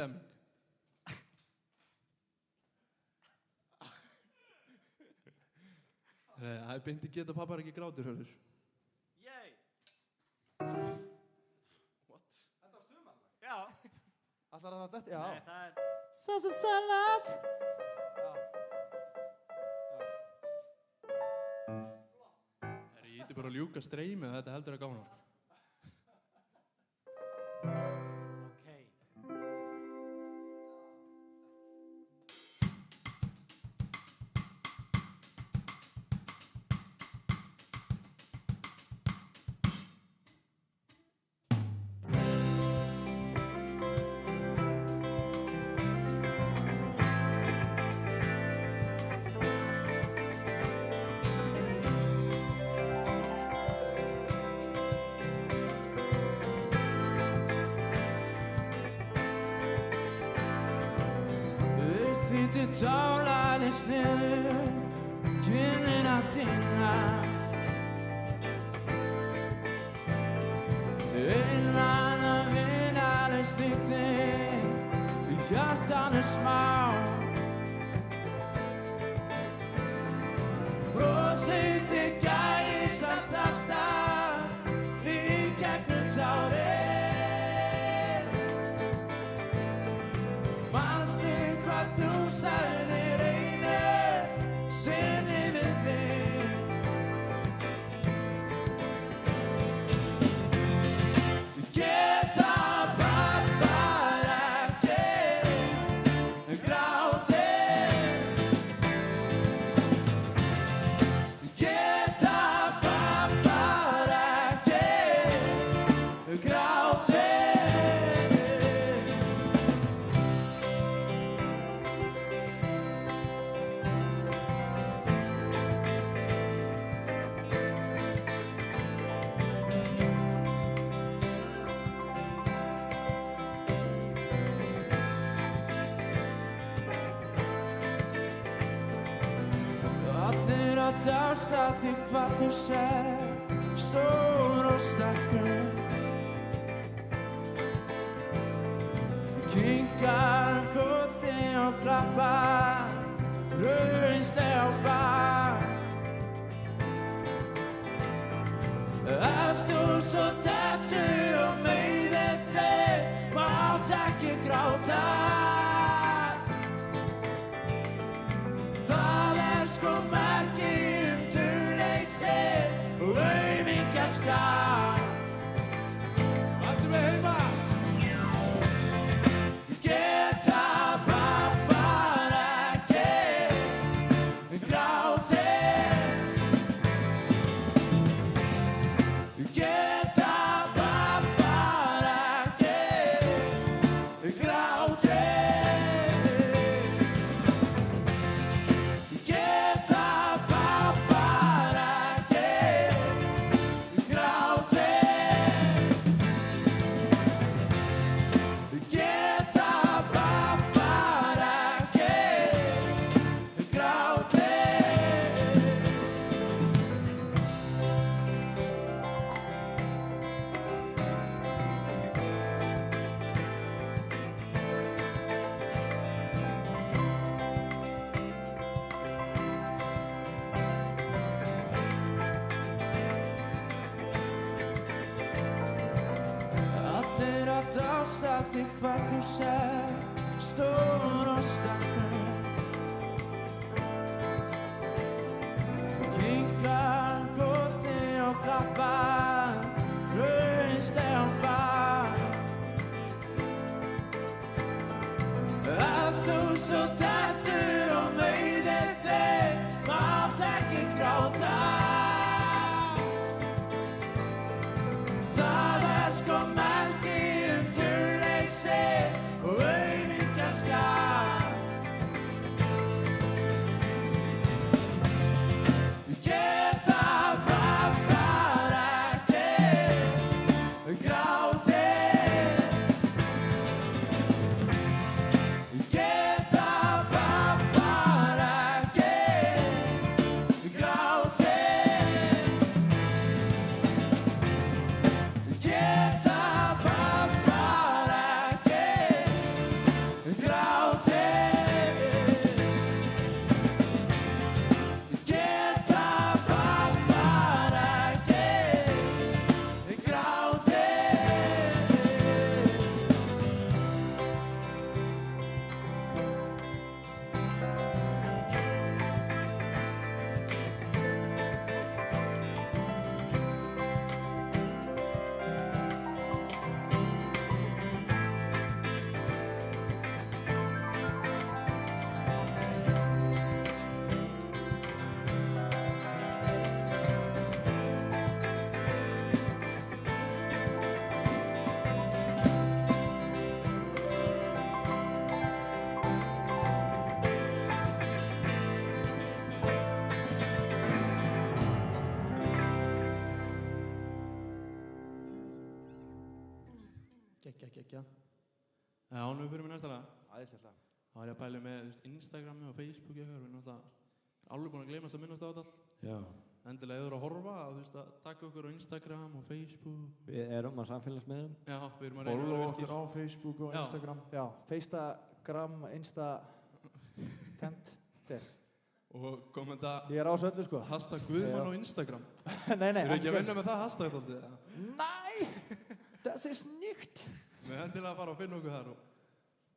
stemming. Það er beint í geta pappar ekki grátur, hörður. Yay! What? Þetta var stuðmannlag. Já. Ætlar það þetta? Já. Nei, það er... Salsa salad. Ég ítti bara að ljúka streymið að þetta heldur að gána. Okay. Lítið tálaðist niður kinnina þína Innan að vinaleg slíti í hjartanu smá Brosið þig gæri samt alltaf í gegnum tárið Manstu hvað þú sagðir einu sinni við mig Geta pappar ekki grátið Geta pappar ekki grátið Allir að dásta þig hvað þú segir Stór og sterkur Kinkar kolli og klappar Raunslega á bak Ef þú svo dettur og meiðir þig Mátt ekki gráta Það sko merki duleysi og aumingjaskap Allir með heima Geta pappar ekki grátið Geta pappar ekki grátið Geta pappar ekki grátið Geta pappar ekki Allir að dásta þig hvað þú segir Stór og sterkur Kinkar kolli og klappar Raunslega á bak Ef þú svo dettur og meiðir þig Mátt ekki gráta Það sko merki duleysi og aumingjaskap geggjað. Ánum við fyrir mig næsta lag. Æðislega. Þá er ég að pæla með þú veist, Instagrami og Facebook eitthvað. Við erum náttúrulega alveg búin að gleymast að minnast á þetta allt. Já. Endilega ef þú eru að horfa að þú veist að taka okkur á Instagram og Facebook. Við erum á samfélagsmiðlum. Já, við erum að reyna að Follow vera okkur virkir. á Facebook og Já. Instagram. Já, Instagram, Insta, tent, der. Og kommenta Ég er á þessu öllu, sko. hashtag Guðmann Já. á Instagram. Nei, nei. Við erum ekki að vinna með það hashtag alltaf. Nei, das ist nicht. Við erum endilega að fara og finna okkur þar og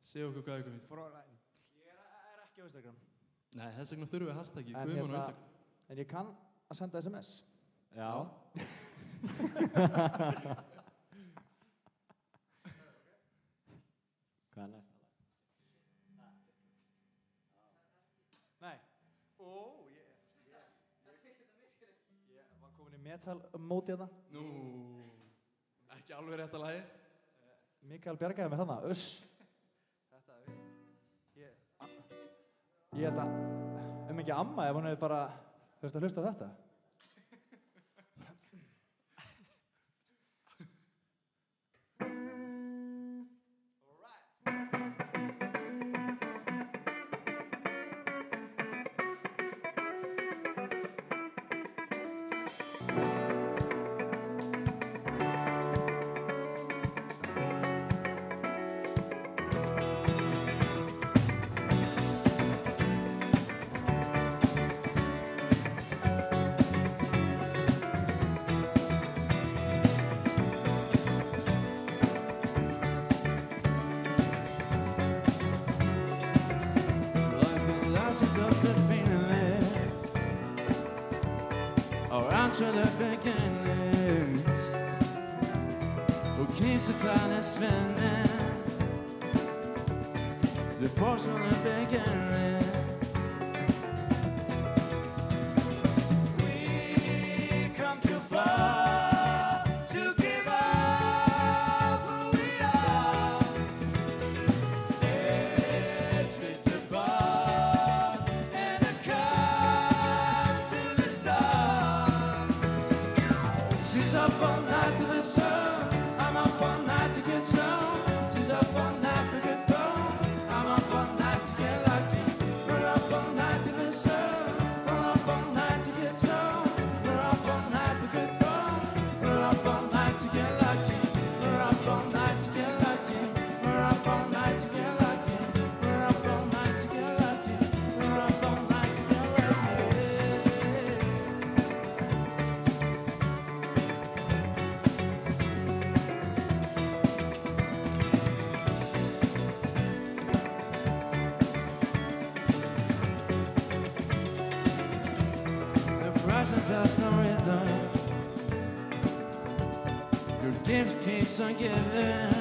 segja okkur hvað ykkur finnst. Ég er ekki á Instagram. Nei, þess vegna þurfum við hashtagið En Guðmann á hérna- Instagram. En ég kann að senda SMS. Já. Hvað er næsta lag? Nei. Ó, ég var komin í metal móti þetta. Nú, ekki alveg rétt að lagi. Mikael bjargaði mér þarna, Þetta er við. Ég held að, ekki amma ef hún hefði bara þurft að hlusta á þetta. To the beginnings, who keeps the planet spinning? The force from the beginning. We come too far to give up who we are. Let's race apart and come to the stars. She's up all night to the sun. I'm up all night to get some. She's up all night for good fun. I'm up all night to get lucky. We're up all night to the sun. We're up all night to get some. We're up all night for good fun. We're up all night to get lucky. We're up all night to get lucky. We're up all night to get lucky. We're up all night to get lucky. We're up all night to get lucky. The present has no rhythm. Your gift keeps on giving.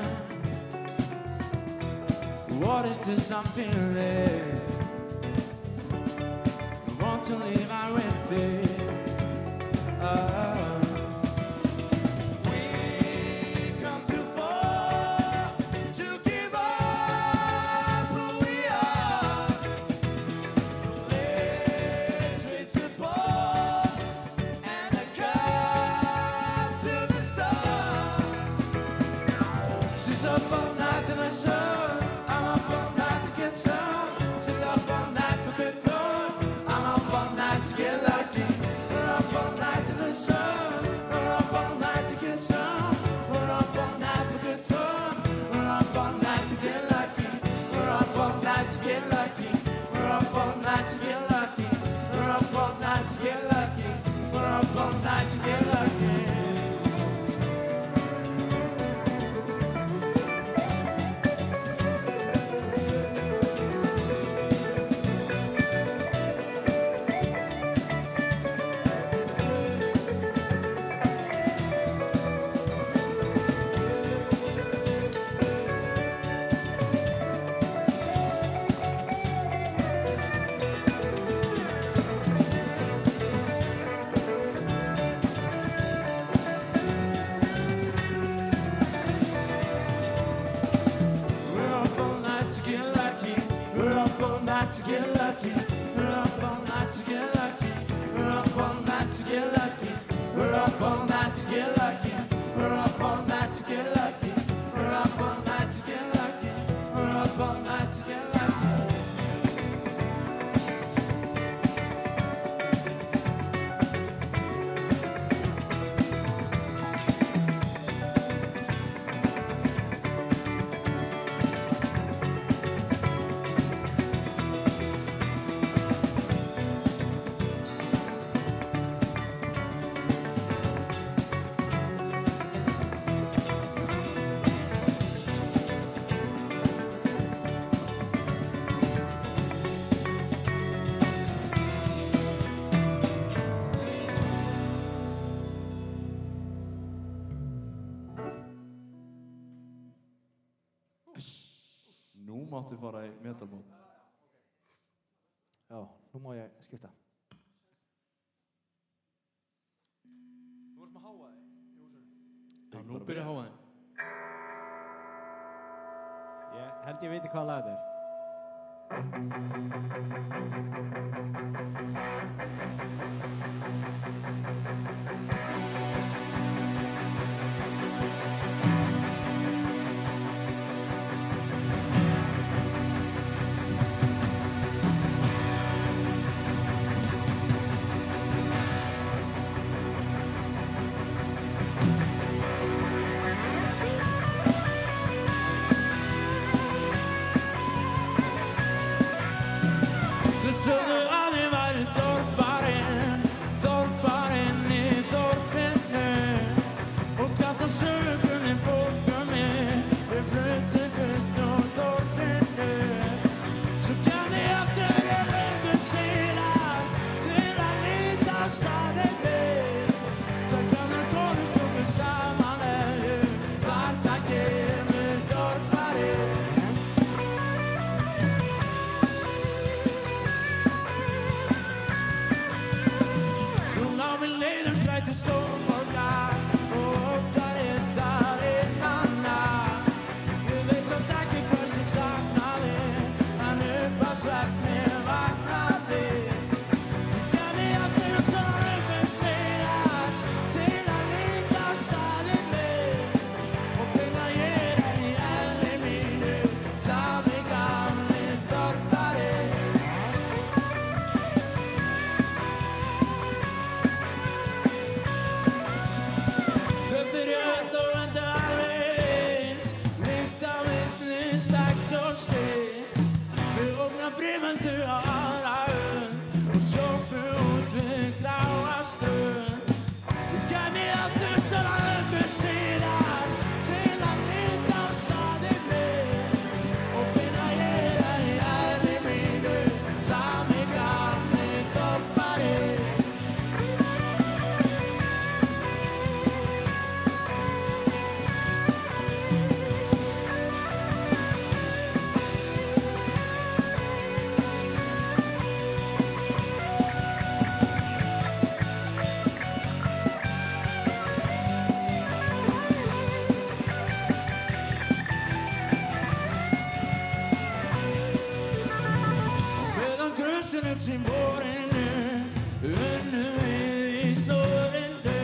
What is this I'm feeling? I want to live out with it. We come too far to give up who we are. Let's race apart and come to the stars. She's up all night in the sun. I'm up all night to get some. She's up all night for good fun. I'm up all night to get lucky. We're up all night to the sun. We're up all night to get some. We're up all night for good fun. We're up all night to get lucky. We're up all night to get lucky. We're up all night to get lucky. We're up all night to get lucky. We're up all night to get lucky. We're up all night to get lucky. We're up all night to get lucky. We're up all night to get lucky. We're up all night to get lucky. We're up all night to get lucky. We're up all night to get lucky. We're up all night. máttu fara í metalmót. Já, nú má ég skipta. Þú voru sem að háa þig í húsinu. Já, nú byrja háaðin. Ég held ég veit hvað lag þetta er. Þau sögðu að ég væri þorparinn í þorpinu og kjafta sögum í fólkumi við fluttum burt úr þorpinu. Svo kem ég aftur í löngu síðan til að líta á staðinn við. Það gamlar konur stungu saman með þarna kemur þorparinn. Leiðum stræti stórborgar og oftar þar manna. Ég veit samt ekki hvers ég saknaði, en upp á svefni vaknaði. Ég gerði aftur og sorgum síðan til að líta á staðinn minn og finna ég enn í eðli mínu sami gamli þorparinn. Þau byrja öll og enda alveg eins, líkt á milli stækt og stins. Við ógna brimöldu á aðra önd og sjópu út við gráa strönd. Ég kæmi aftur svona löngu síðan til að líta á staðinn minn og finna ég enn í eðli mínu sami gamli þorparinn. Meðan grunnsinn sem vorinu unnum við í slóðinu.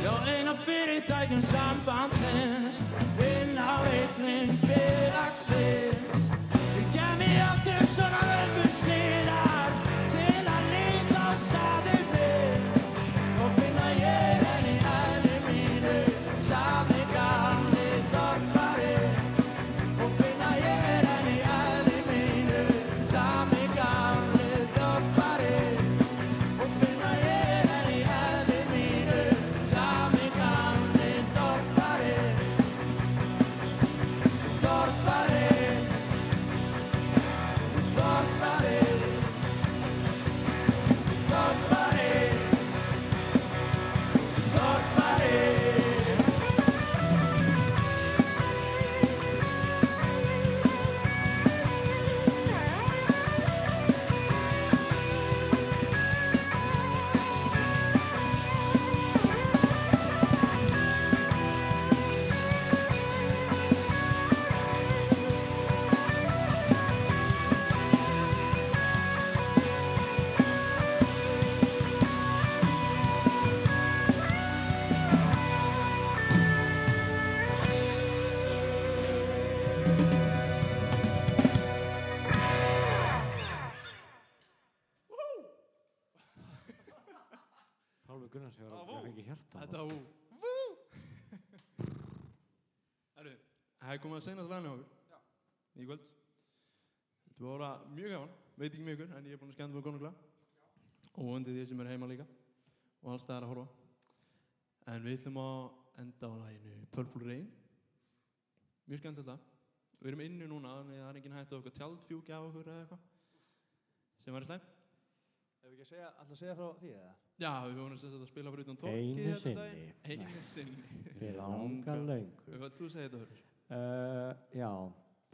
Já, ein af fyrirtækjum sambandsins inn á reikning félagsins. Ég kæmi aftur svona löngu síðan til að líta á staðinn minn og finna ég enn í eðli mínu sami gamli þorparinn. Og finna ég enn í eðli mínu sami gamli þorparinn. Og finna ég enn í eðli mínu sami gamli þorparinn. Þorparinn. Þorparinn. Þorparinn. Þorparinn. Pálmi Gunnars hefur að fengi hjarta. Þetta var Herru, það er komið að seinast lagna okkur. Já. Í kvöld. Þetta var mjög gaman, veit ekki mjög ykkur, en ég er búinn að skemmta mig konunglega. Og vonandi því sem er heima líka. Og alls staðar að horfa. En við ætlum að enda á laginu Purple Rain. Mjög skemmtilegt lag. Við erum inni núna, þannig að það er enginn hægt á okkur tjaldfjúki á okkur eða eitthvað. Sem væri slæmt. Ef við ekki alltaf segja frá því eða? Já, við vorum að spila fyrir utan torki Einu hérna sinni. daginn. Einu sinni. Fyrir langa löngu. Hvað ætlum þú að segja þetta fyrir? Já,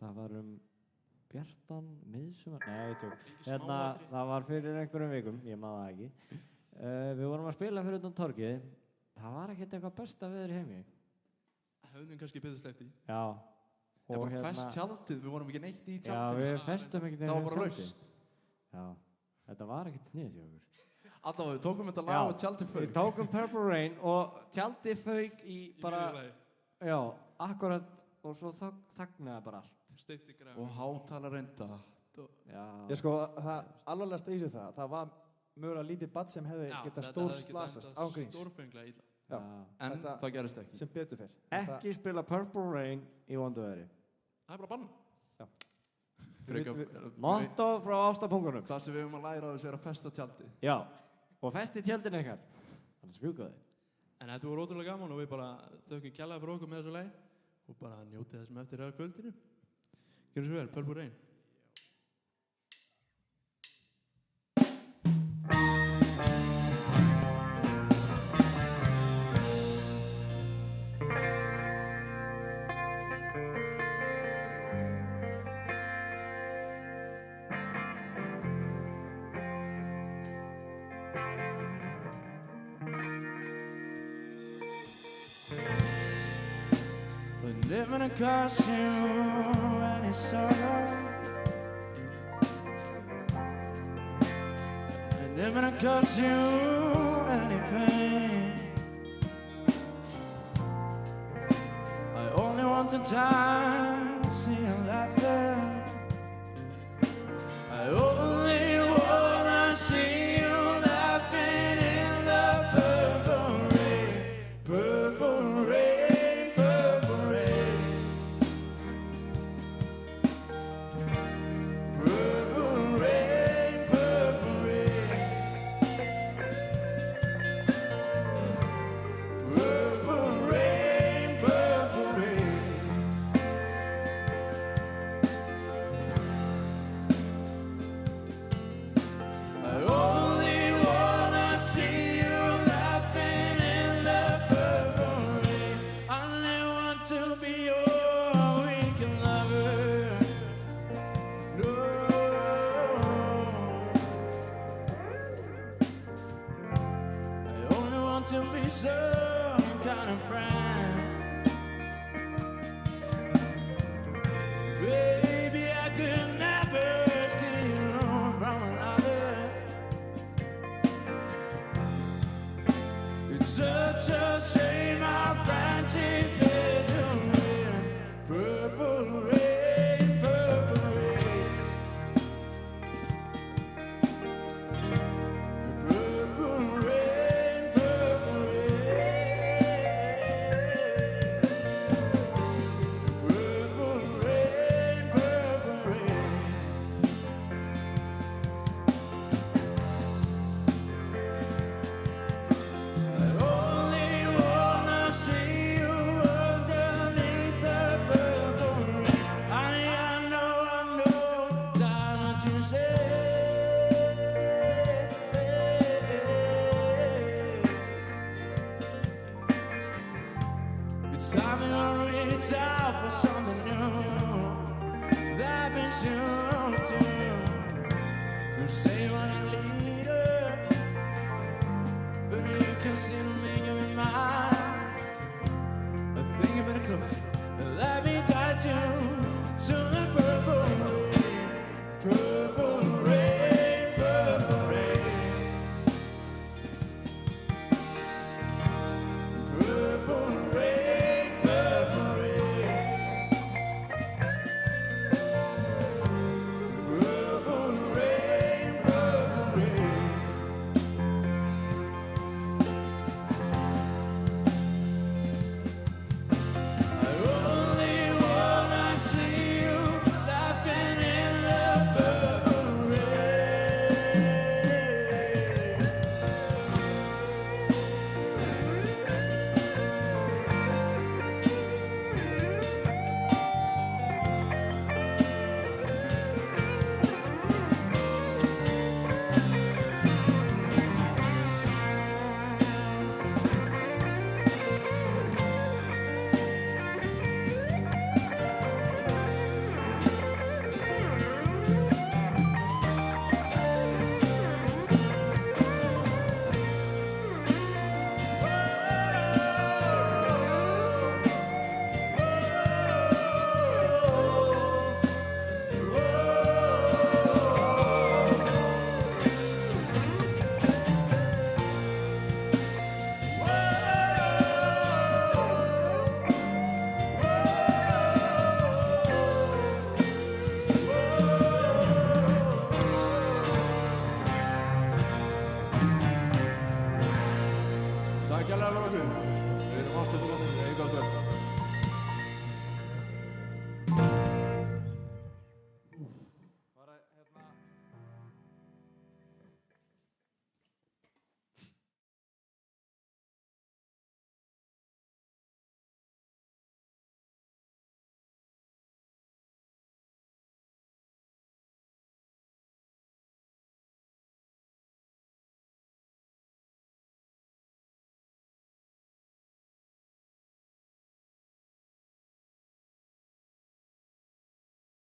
það var Bjartan, miðsumar, nei, tjók. Engin Hérna, smáatriði. það var fyrir einhverjum vikum, ég maður það ekki. Við vorum að spila fyrir utan torgið. Það var ekkert eitthvað besta veður í heimi. Höfðum kannski betur sleppt í. Já. Það var bara fest tjaldið, við vorum ekki neitt í Já, tjaldið. við festum ekkert Það var bara tjaldið. laust. Já, þetta var ekkert sniðið hjá okkur. Allavega, við tókum þetta Já, lag og tjaldið Við fauk. tókum Purple Rain og tjaldið fauk í bara, Í miðju lagi. já, akkurat, og svo þagnaði bara allt. Steypti græn. Og hátalarinn datt. Já. Ég sko, það alvarlegast í þessu það var mögulega lítið barn sem hefði getað stór slasast á gríns. Stórfenglega illa. Já. En Þetta- það gerist ekki. Sem betur fyrr. Ekki spila Purple Rain í vondu veðri. Það er bara bann. Frekar- Motto frá ástapungunum. Það sem við höfum að læra á þessu er að festa tjaldið. Já, og festi tjaldin ykkar. Þannig fjúkaði. En þetta voru ótrúlega gaman og við bara þökkum kjallaði fyrir okkur með þessu lagi og bara njótið þessum eftir eða kvöldinu. Gjörðu svo vel, Purple Rain. Living across you any sorrow, living across you any pain. I only want the time to see you laughing. I only wanna see you laughing in the purple rain, purple rain, purple rain. Purple rain, purple rain. Purple rain, purple rain. I only wanna see you laughing in the purple rain. I only want to be your weekend lover. No, I only want to be some kind of friend. Baby, I could never steal from another. It's such a shame our friendship is ruined. Purple rain, purple rain. Purple rain, purple rain. Purple rain, purple rain. I only wanna see you underneath the purple rain. Honey, I know, time what you say. It's time to reach out for something new that brings you to. You say